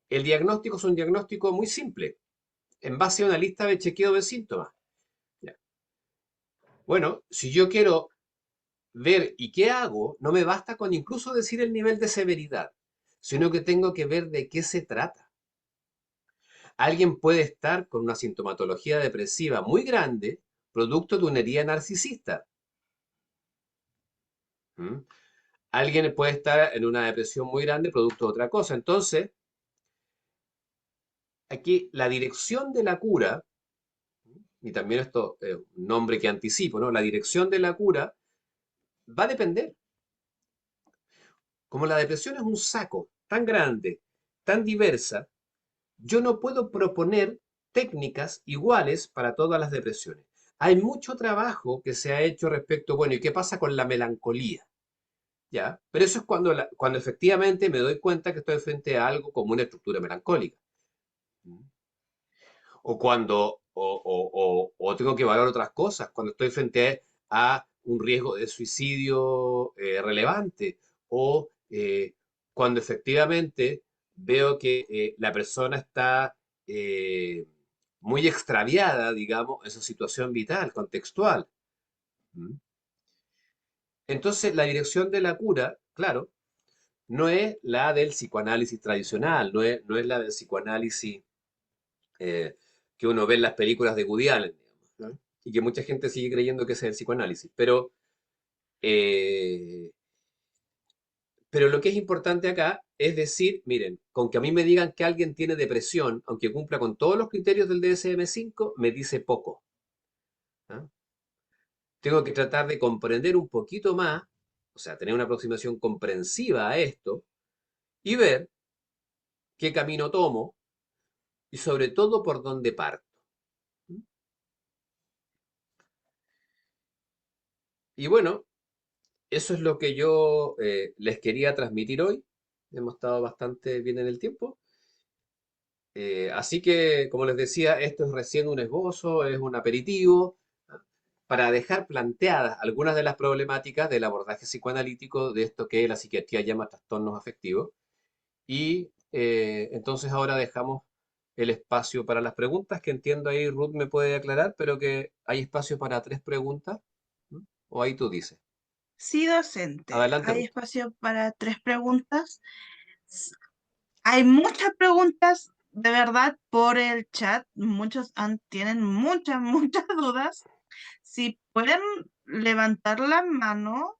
el diagnóstico es un diagnóstico muy simple, en base a una lista de chequeo de síntomas. ¿Ya? Bueno, si yo quiero ver y qué hago, no me basta con incluso decir el nivel de severidad, sino que tengo que ver de qué se trata. Alguien puede estar con una sintomatología depresiva muy grande, producto de una herida narcisista. ¿Mm? Alguien puede estar en una depresión muy grande, producto de otra cosa. Entonces, aquí la dirección de la cura, y también esto es un nombre que anticipo, ¿no? La dirección de la cura va a depender. Como la depresión es un saco tan grande, tan diversa, yo no puedo proponer técnicas iguales para todas las depresiones. Hay mucho trabajo que se ha hecho respecto, bueno, ¿y qué pasa con la melancolía? ¿Ya? Pero eso es cuando efectivamente me doy cuenta que estoy frente a algo como una estructura melancólica. O cuando, o tengo que evaluar otras cosas, cuando estoy frente a un riesgo de suicidio relevante, o cuando efectivamente veo que la persona está eh, muy extraviada, digamos, en su situación vital, contextual. ¿Mm? Entonces, la dirección de la cura, claro, no es la del psicoanálisis tradicional, no es la del psicoanálisis eh, que uno ve en las películas de Woody Allen, digamos, ¿no? y que mucha gente sigue creyendo que ese es el psicoanálisis. Eh, pero lo que es importante acá es decir, miren, con que a mí me digan que alguien tiene depresión, aunque cumpla con todos los criterios del DSM-5, me dice poco. ¿Ah? Tengo que tratar de comprender un poquito más, o sea, tener una aproximación comprensiva a esto y ver qué camino tomo y sobre todo por dónde parto. Y bueno, eso es lo que yo les quería transmitir hoy. Hemos estado bastante bien en el tiempo. Así que, como les decía, esto es recién un esbozo, es un aperitivo, ¿ah? Para dejar planteadas algunas de las problemáticas del abordaje psicoanalítico de esto que la psiquiatría llama trastornos afectivos. Y entonces ahora dejamos el espacio para las preguntas, que entiendo ahí Ruth me puede aclarar, pero que hay espacio para 3 preguntas. ¿No? O ahí tú dices. Sí, docente. Adelante, Hay Ruth. espacio para 3 preguntas. S- Hay muchas preguntas, de verdad, por el chat. Muchos tienen muchas, muchas dudas. Si pueden levantar la mano,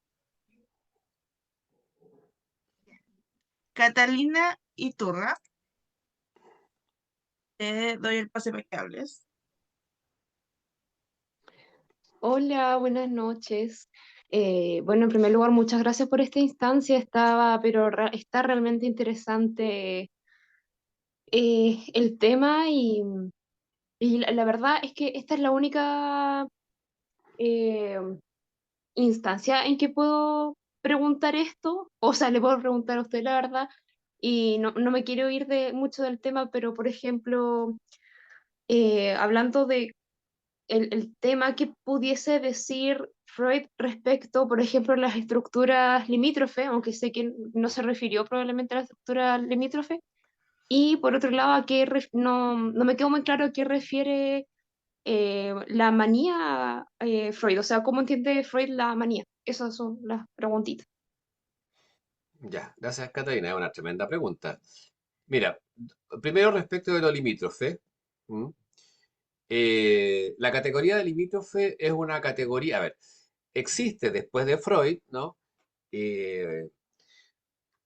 Catalina Iturra, te doy el pase para que hables. Hola, buenas noches. Bueno, en primer lugar, muchas gracias por esta instancia. Pero está realmente interesante el tema y la verdad es que esta es la única eh, instancia en que puedo preguntar esto. O sea, le puedo preguntar a usted la verdad y no me quiero ir mucho del tema, pero por ejemplo, hablando de el tema que pudiese decir Freud respecto, por ejemplo, a las estructuras limítrofes, aunque sé que no se refirió probablemente a la estructura limítrofe, y por otro lado, no me quedó muy claro a qué refiere la manía Freud, o sea, ¿cómo entiende Freud la manía? Esas son las preguntitas. Ya, gracias, Catalina. Es una tremenda pregunta. Mira, primero respecto de lo limítrofe. ¿M? La categoría de limítrofe es una categoría, a ver, existe después de Freud, ¿no? Eh,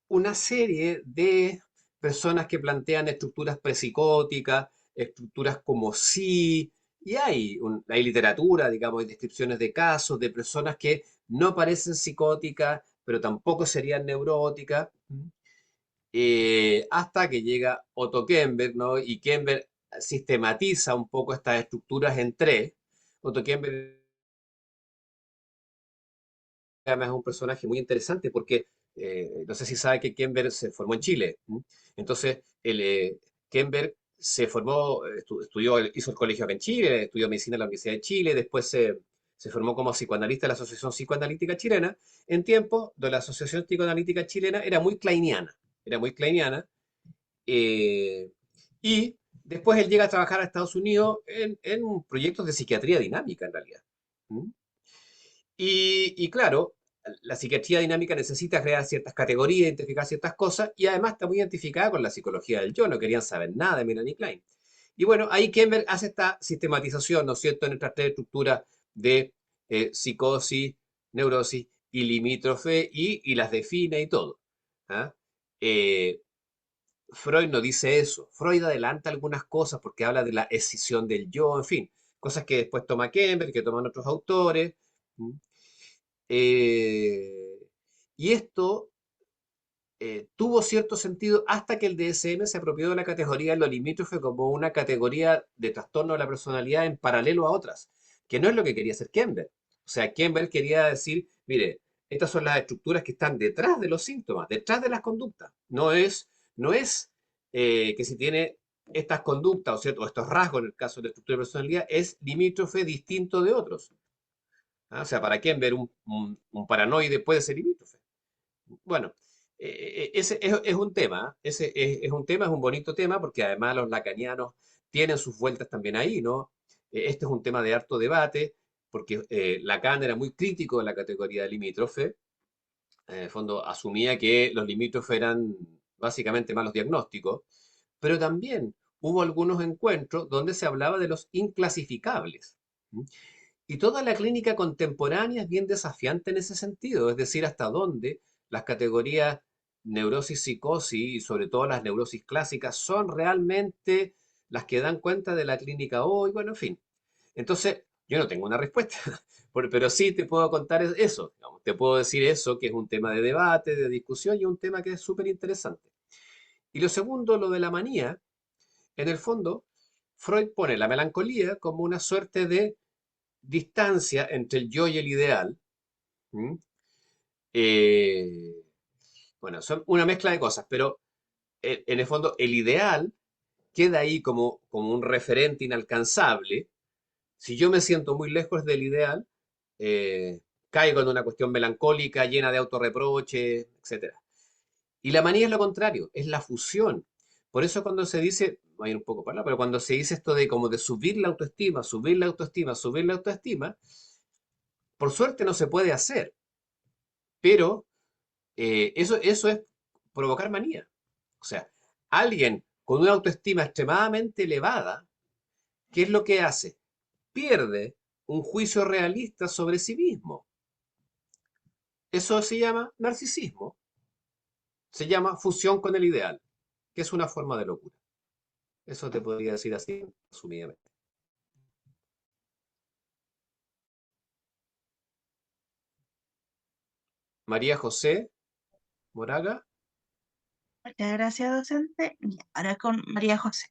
una serie de personas que plantean estructuras presicóticas, estructuras como sí, y hay literatura, digamos, hay descripciones de casos de personas que no parecen psicóticas, pero tampoco serían neuróticas. Hasta que llega Otto Kemper, ¿no? Y Kemper sistematiza un poco estas estructuras en tres. Otto Kemper además es un personaje muy interesante porque no sé si sabe que Kemper se formó en Chile. ¿M? Entonces, Kemper se formó, estudió, hizo el colegio acá en Chile, estudió medicina en la Universidad de Chile, después se formó como psicoanalista en la Asociación Psicoanalítica Chilena, en tiempos de la Asociación Psicoanalítica Chilena era muy kleiniana, eh, y después él llega a trabajar a Estados Unidos en proyectos de psiquiatría dinámica, en realidad. ¿M? Y claro, la psiquiatría dinámica necesita crear ciertas categorías, identificar ciertas cosas, y además está muy identificada con la psicología del yo, no querían saber nada de Melanie Klein. Y bueno, ahí Kemper hace esta sistematización, ¿no es cierto?, en estas 3 estructuras de psicosis, neurosis y limítrofe, y las define y todo. ¿Ah? Eh, Freud no dice eso. Freud adelanta algunas cosas porque habla de la escisión del yo, en fin, cosas que después toma Kemper, que toman otros autores. ¿Mm? Eh, y esto tuvo cierto sentido hasta que el DSM se apropió de la categoría de lo limítrofe como una categoría de trastorno de la personalidad en paralelo a otras, que no es lo que quería hacer Kemper. O sea, Kemper quería decir, mire, estas son las estructuras que están detrás de los síntomas, detrás de las conductas. No es que si tiene estas conductas, o, cierto, o estos rasgos en el caso de la estructura de personalidad, es limítrofe distinto de otros. ¿Ah? O sea, para Kemper un paranoide puede ser limítrofe. Bueno, ese es un tema, ese es un tema, es un bonito tema, porque además los lacanianos tienen sus vueltas también ahí, ¿no? Este es un tema de harto debate, porque Lacan era muy crítico de la categoría de limítrofe. En el fondo asumía que los limítrofes eran básicamente malos diagnósticos, pero también hubo algunos encuentros donde se hablaba de los inclasificables. ¿M? Y toda la clínica contemporánea es bien desafiante en ese sentido, es decir, hasta dónde las categorías neurosis, psicosis y sobre todo las neurosis clásicas son realmente las que dan cuenta de la clínica hoy, bueno, en fin. Entonces, yo no tengo una respuesta, pero sí te puedo contar eso, digamos, te puedo decir eso, que es un tema de debate, de discusión y un tema que es súper interesante. Y lo segundo, lo de la manía, en el fondo, Freud pone la melancolía como una suerte de distancia entre el yo y el ideal. ¿M? Eh, bueno, son una mezcla de cosas, pero en el fondo el ideal queda ahí como un referente inalcanzable. Si yo me siento muy lejos del ideal, eh, caigo en una cuestión melancólica, llena de autorreproches, etcétera. Y la manía es lo contrario, es la fusión. Por eso cuando se dice, voy a ir un poco para allá, pero cuando se dice esto de como de subir la autoestima, subir la autoestima, subir la autoestima, por suerte no se puede hacer, pero eso es provocar manía. O sea, alguien con una autoestima extremadamente elevada, ¿qué es lo que hace? Pierde un juicio realista sobre sí mismo. Eso se llama narcisismo, se llama fusión con el ideal, que es una forma de locura. Eso te podría decir así resumidamente. María José Moraga. Muchas gracias, docente. Y ahora con María José.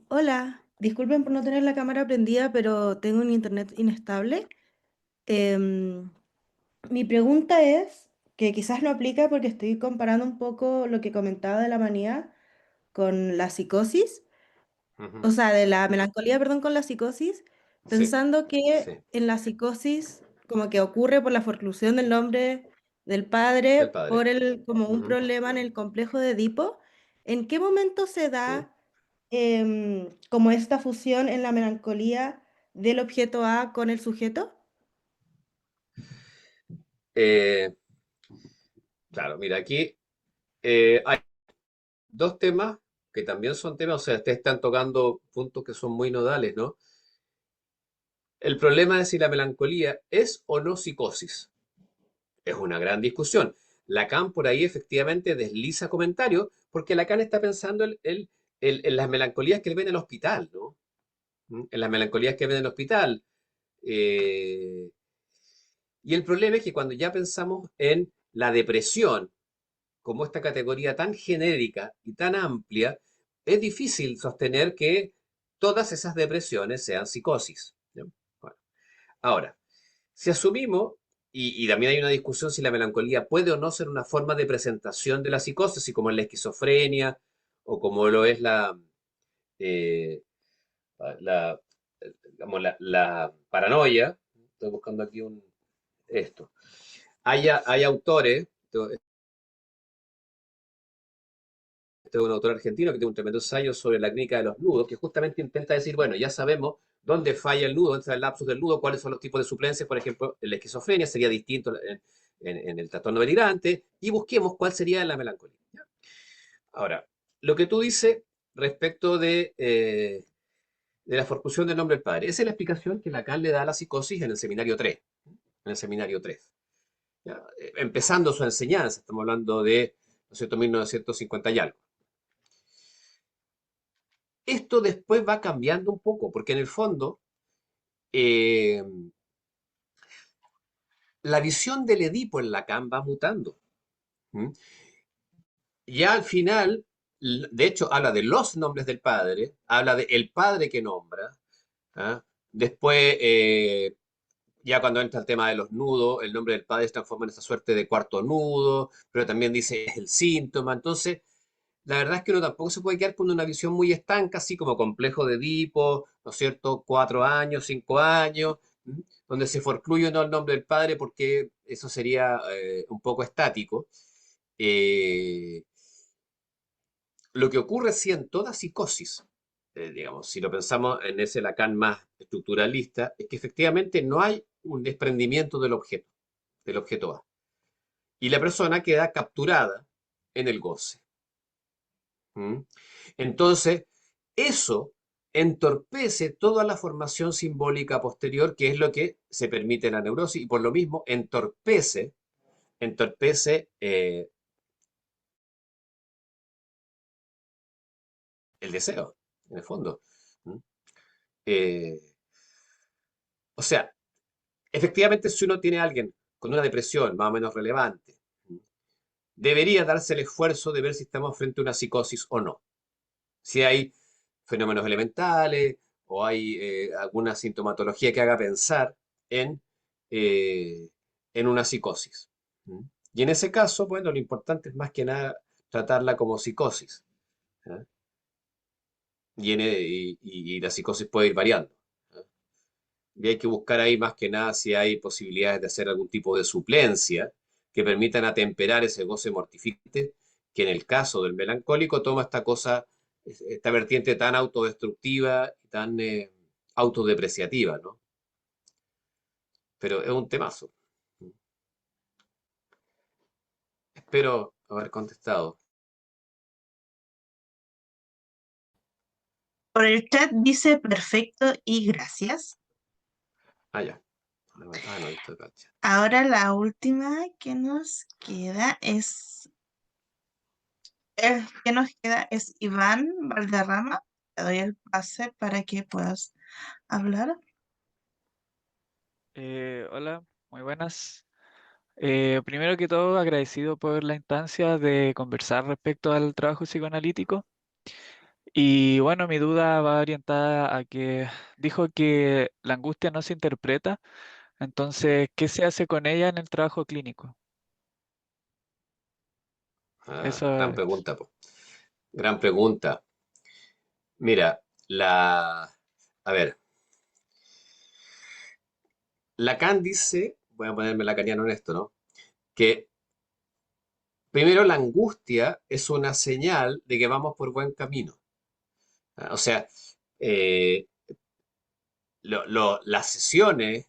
Hola, disculpen por no tener la cámara prendida, pero tengo un internet inestable. Em, Mi pregunta es, que quizás no aplica porque estoy comparando un poco lo que comentaba de la manía con la psicosis, Ujú. o sea, de la melancolía, perdón, con la psicosis, Sí, pensando que sí, en la psicosis como que ocurre por la forclusión del nombre del del padre, padre. por como un Ujú. problema en el complejo de Edipo. ¿En qué momento se Sí. da como esta fusión en la melancolía del objeto A con el sujeto? Eh, claro, mira, aquí hay dos temas que también son temas, o sea, ustedes están tocando puntos que son muy nodales, ¿no? El problema es si la melancolía es o no psicosis. Es una gran discusión. Lacan por ahí efectivamente desliza comentarios porque Lacan está pensando en las melancolías que él ve en el hospital, ¿no? En las melancolías que ven en el hospital. Eh, y el problema es que cuando ya pensamos en la depresión como esta categoría tan genérica y tan amplia, es difícil sostener que todas esas depresiones sean psicosis. ¿No? Bueno, ahora, si asumimos, y también hay una discusión si la melancolía puede o no ser una forma de presentación de la psicosis, como es la esquizofrenia o como lo es eh, la, digamos, la paranoia. Estoy buscando aquí esto. Hay autores, este es un autor argentino que tiene un tremendo ensayo sobre la clínica de los nudos, que justamente intenta decir, bueno, ya sabemos dónde falla el nudo, dónde está el lapsus del nudo, cuáles son los tipos de suplencias, por ejemplo, en la esquizofrenia sería distinto en el trastorno delirante, y busquemos cuál sería la melancolía. ¿Ya? Ahora, lo que tú dices respecto de la forcusión del nombre del padre, esa es la explicación que Lacan le da a la psicosis en el seminario 3. En el seminario 3. ¿Ya? Empezando su enseñanza, estamos hablando de, ¿no es cierto?, 1950 y algo. Esto después va cambiando un poco, porque en el fondo eh, la visión del Edipo en Lacan va mutando. ¿Mm? Ya al final, de hecho, habla de los nombres del padre, habla de el padre que nombra. ¿Ah? Después, ya cuando entra el tema de los nudos, el nombre del padre se transforma en esa suerte de cuarto nudo, pero también dice es el síntoma. Entonces, la verdad es que uno tampoco se puede quedar con una visión muy estanca, así como complejo de Edipo, ¿no es cierto? 4 años, 5 años, ¿m? Donde se forcluye o no el nombre del padre, porque eso sería un poco estático. Eh, lo que ocurre sí en toda psicosis, digamos, si lo pensamos en ese Lacan más estructuralista, es que efectivamente no hay un desprendimiento del objeto A. Y la persona queda capturada en el goce. ¿Mm? Entonces, eso entorpece toda la formación simbólica posterior, que es lo que se permite en la neurosis, y por lo mismo entorpece el deseo, en el fondo. ¿Mm? Eh, o sea, efectivamente, si uno tiene a alguien con una depresión más o menos relevante, debería darse el esfuerzo de ver si estamos frente a una psicosis o no. Si hay fenómenos elementales o hay alguna sintomatología que haga pensar en, eh, en una psicosis. ¿Mm? Y en ese caso, bueno, lo importante es más que nada tratarla como psicosis. ¿Eh? Y la psicosis puede ir variando. ¿Eh? Y hay que buscar ahí más que nada si hay posibilidades de hacer algún tipo de suplencia que permitan atemperar ese goce mortificante que en el caso del melancólico toma esta cosa, esta vertiente tan autodestructiva y tan autodepreciativa, ¿no? Pero es un temazo. Espero haber contestado. Por el chat dice perfecto y gracias. Ah, ya. Ah, no, esto cacha. Ahora la última que nos queda es el que nos queda es Iván Valderrama. Te doy el pase para que puedas hablar. Hola, muy buenas. Primero que todo, agradecido por la instancia de conversar respecto al trabajo psicoanalítico. Y bueno, mi duda va orientada a que dijo que la angustia no se interpreta, entonces, ¿qué se hace con ella en el trabajo clínico? Ah, Eso gran es. pregunta, po. Gran pregunta. Mira, a ver, Lacan dice, voy a ponerme lacaniano en esto, ¿no? Que primero la angustia es una señal de que vamos por buen camino. Ah, o sea, eh, las sesiones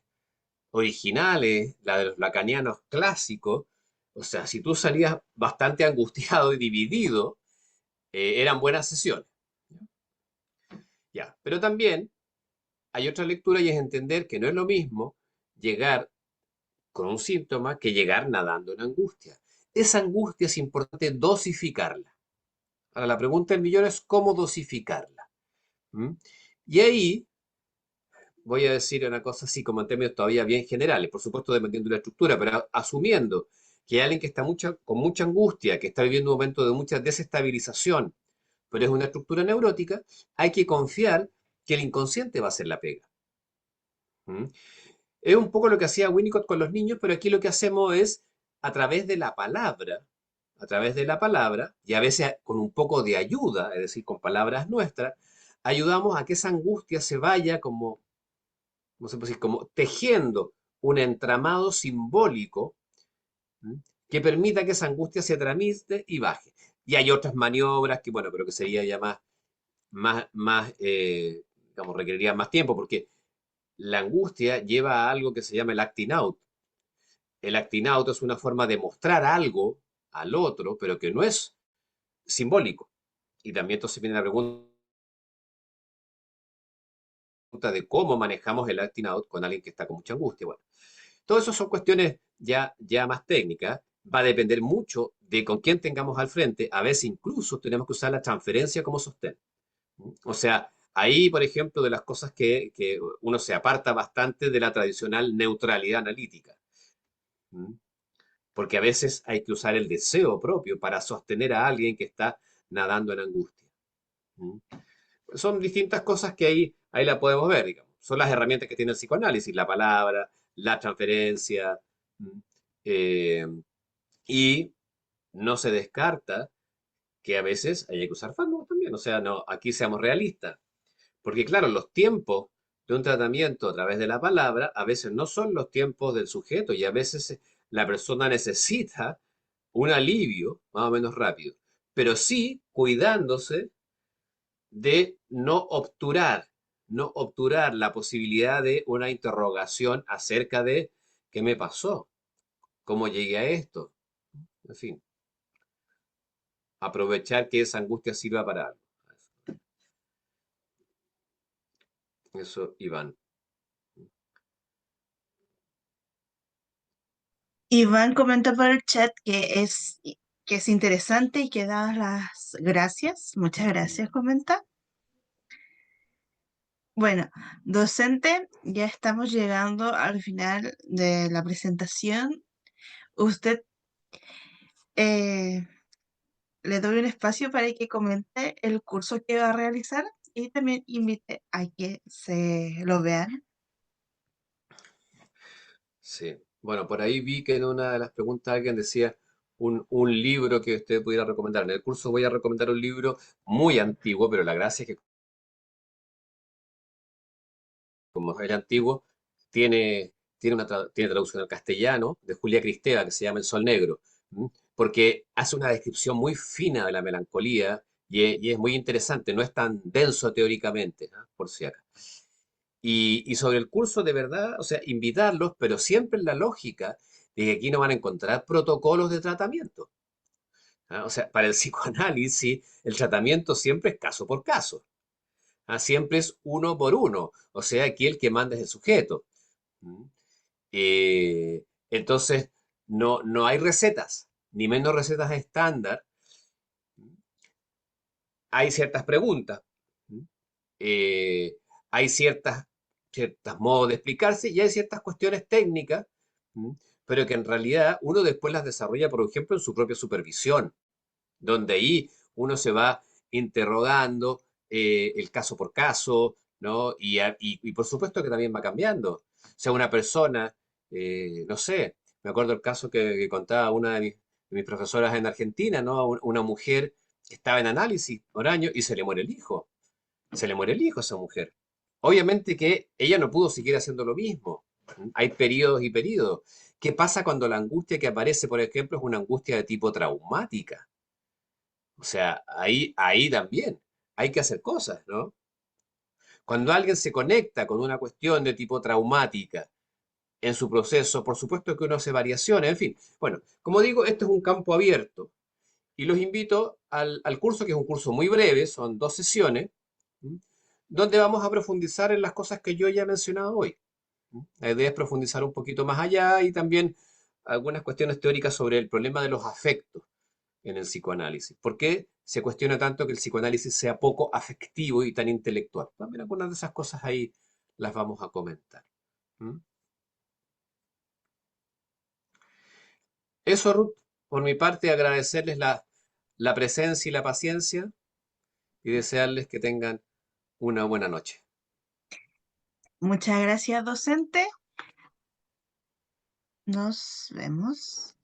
originales, la de los lacanianos clásicos, o sea, si tú salías bastante angustiado y dividido, eran buenas sesiones. Ya, pero también hay otra lectura y es entender que no es lo mismo llegar con un síntoma que llegar nadando en angustia. Esa angustia es importante dosificarla. Ahora, la pregunta del millón es cómo dosificarla. ¿Mm? Y ahí voy a decir una cosa así como en términos todavía bien generales, por supuesto dependiendo de la estructura, pero asumiendo que hay alguien que está con mucha angustia, que está viviendo un momento de mucha desestabilización, pero es una estructura neurótica, hay que confiar que el inconsciente va a hacer la pega. ¿Mm? Es un poco lo que hacía Winnicott con los niños, pero aquí lo que hacemos es a través de la palabra, a través de la palabra, y a veces con un poco de ayuda, es decir, con palabras nuestras, ayudamos a que esa angustia se vaya como, ¿cómo se puede decir? Como tejiendo un entramado simbólico, ¿m? Que permita que esa angustia se tramite y baje. Y hay otras maniobras que, bueno, pero que sería ya digamos, requeriría más tiempo, porque la angustia lleva a algo que se llama el acting out. El acting out es una forma de mostrar algo al otro, pero que no es simbólico. Y también entonces viene la pregunta de cómo manejamos el acting out con alguien que está con mucha angustia. Bueno, todo eso son cuestiones ya más técnicas. Va a depender mucho de con quién tengamos al frente. A veces incluso tenemos que usar la transferencia como sostén. O sea, ahí, por ejemplo, de las cosas que uno se aparta bastante de la tradicional neutralidad analítica. ¿Mm? Porque a veces hay que usar el deseo propio para sostener a alguien que está nadando en angustia. ¿Mm? Son distintas cosas que ahí la podemos ver, digamos. Son las herramientas que tiene el psicoanálisis, la palabra, la transferencia, ¿m? Eh, y no se descarta que a veces haya que usar fármacos también. O sea, no, aquí seamos realistas. Porque claro, los tiempos de un tratamiento a través de la palabra a veces no son los tiempos del sujeto y a veces la persona necesita un alivio más o menos rápido, pero sí cuidándose de no obturar la posibilidad de una interrogación acerca de qué me pasó, cómo llegué a esto, en fin, aprovechar que esa angustia sirva para algo. Eso, Iván. Iván comentó por el chat que es interesante y que da las gracias. Muchas gracias, comenta. Bueno, docente, ya estamos llegando al final de la presentación. Usted eh, le doy un espacio para que comente el curso que va a realizar y también invite a que se lo vean. Sí. Bueno, por ahí vi que en una de las preguntas alguien decía un libro que usted pudiera recomendar. En el curso voy a recomendar un libro muy antiguo, pero la gracia es que como es antiguo, tiene traducción al castellano de Julia Kristeva que se llama El Sol Negro, ¿m? Porque hace una descripción muy fina de la melancolía y es muy interesante, no es tan denso teóricamente, ¿ah? Por si acaso. Y sobre el curso, de verdad, o sea, invitarlos, pero siempre en la lógica de que aquí no van a encontrar protocolos de tratamiento. ¿Ah? O sea, para el psicoanálisis, el tratamiento siempre es caso por caso. ¿Ah? Siempre es uno por uno. O sea, aquí el que manda es el sujeto. ¿Mm? Entonces, no hay recetas, ni menos recetas estándar. Hay ciertas preguntas. ¿Mm? eh, hay ciertas modos de explicarse y hay ciertas cuestiones técnicas, ¿m? Pero que en realidad uno después las desarrolla, por ejemplo, en su propia supervisión, donde ahí uno se va interrogando el caso por caso, ¿no? Y por supuesto que también va cambiando. O sea, una persona, no sé, me acuerdo el caso que contaba una de mis profesoras en Argentina, ¿no? Una mujer que estaba en análisis por año y se le muere el hijo. Se le muere el hijo a esa mujer. Obviamente que ella no pudo seguir haciendo lo mismo. Hay periodos y periodos. ¿Qué pasa cuando la angustia que aparece, por ejemplo, es una angustia de tipo traumática? O sea, ahí también hay que hacer cosas, ¿no? Cuando alguien se conecta con una cuestión de tipo traumática en su proceso, por supuesto que uno hace variaciones, en fin. Bueno, como digo, este es un campo abierto y los invito al curso, que es un curso muy breve, son 2 sesiones, ¿m? Donde vamos a profundizar en las cosas que yo ya he mencionado hoy. ¿M? La idea es profundizar un poquito más allá y también algunas cuestiones teóricas sobre el problema de los afectos en el psicoanálisis. ¿Por qué se cuestiona tanto que el psicoanálisis sea poco afectivo y tan intelectual? También algunas de esas cosas ahí las vamos a comentar. ¿M? Eso, Ruth, por mi parte, agradecerles la presencia y la paciencia y desearles que tengan una buena noche. Muchas gracias, docente. Nos vemos.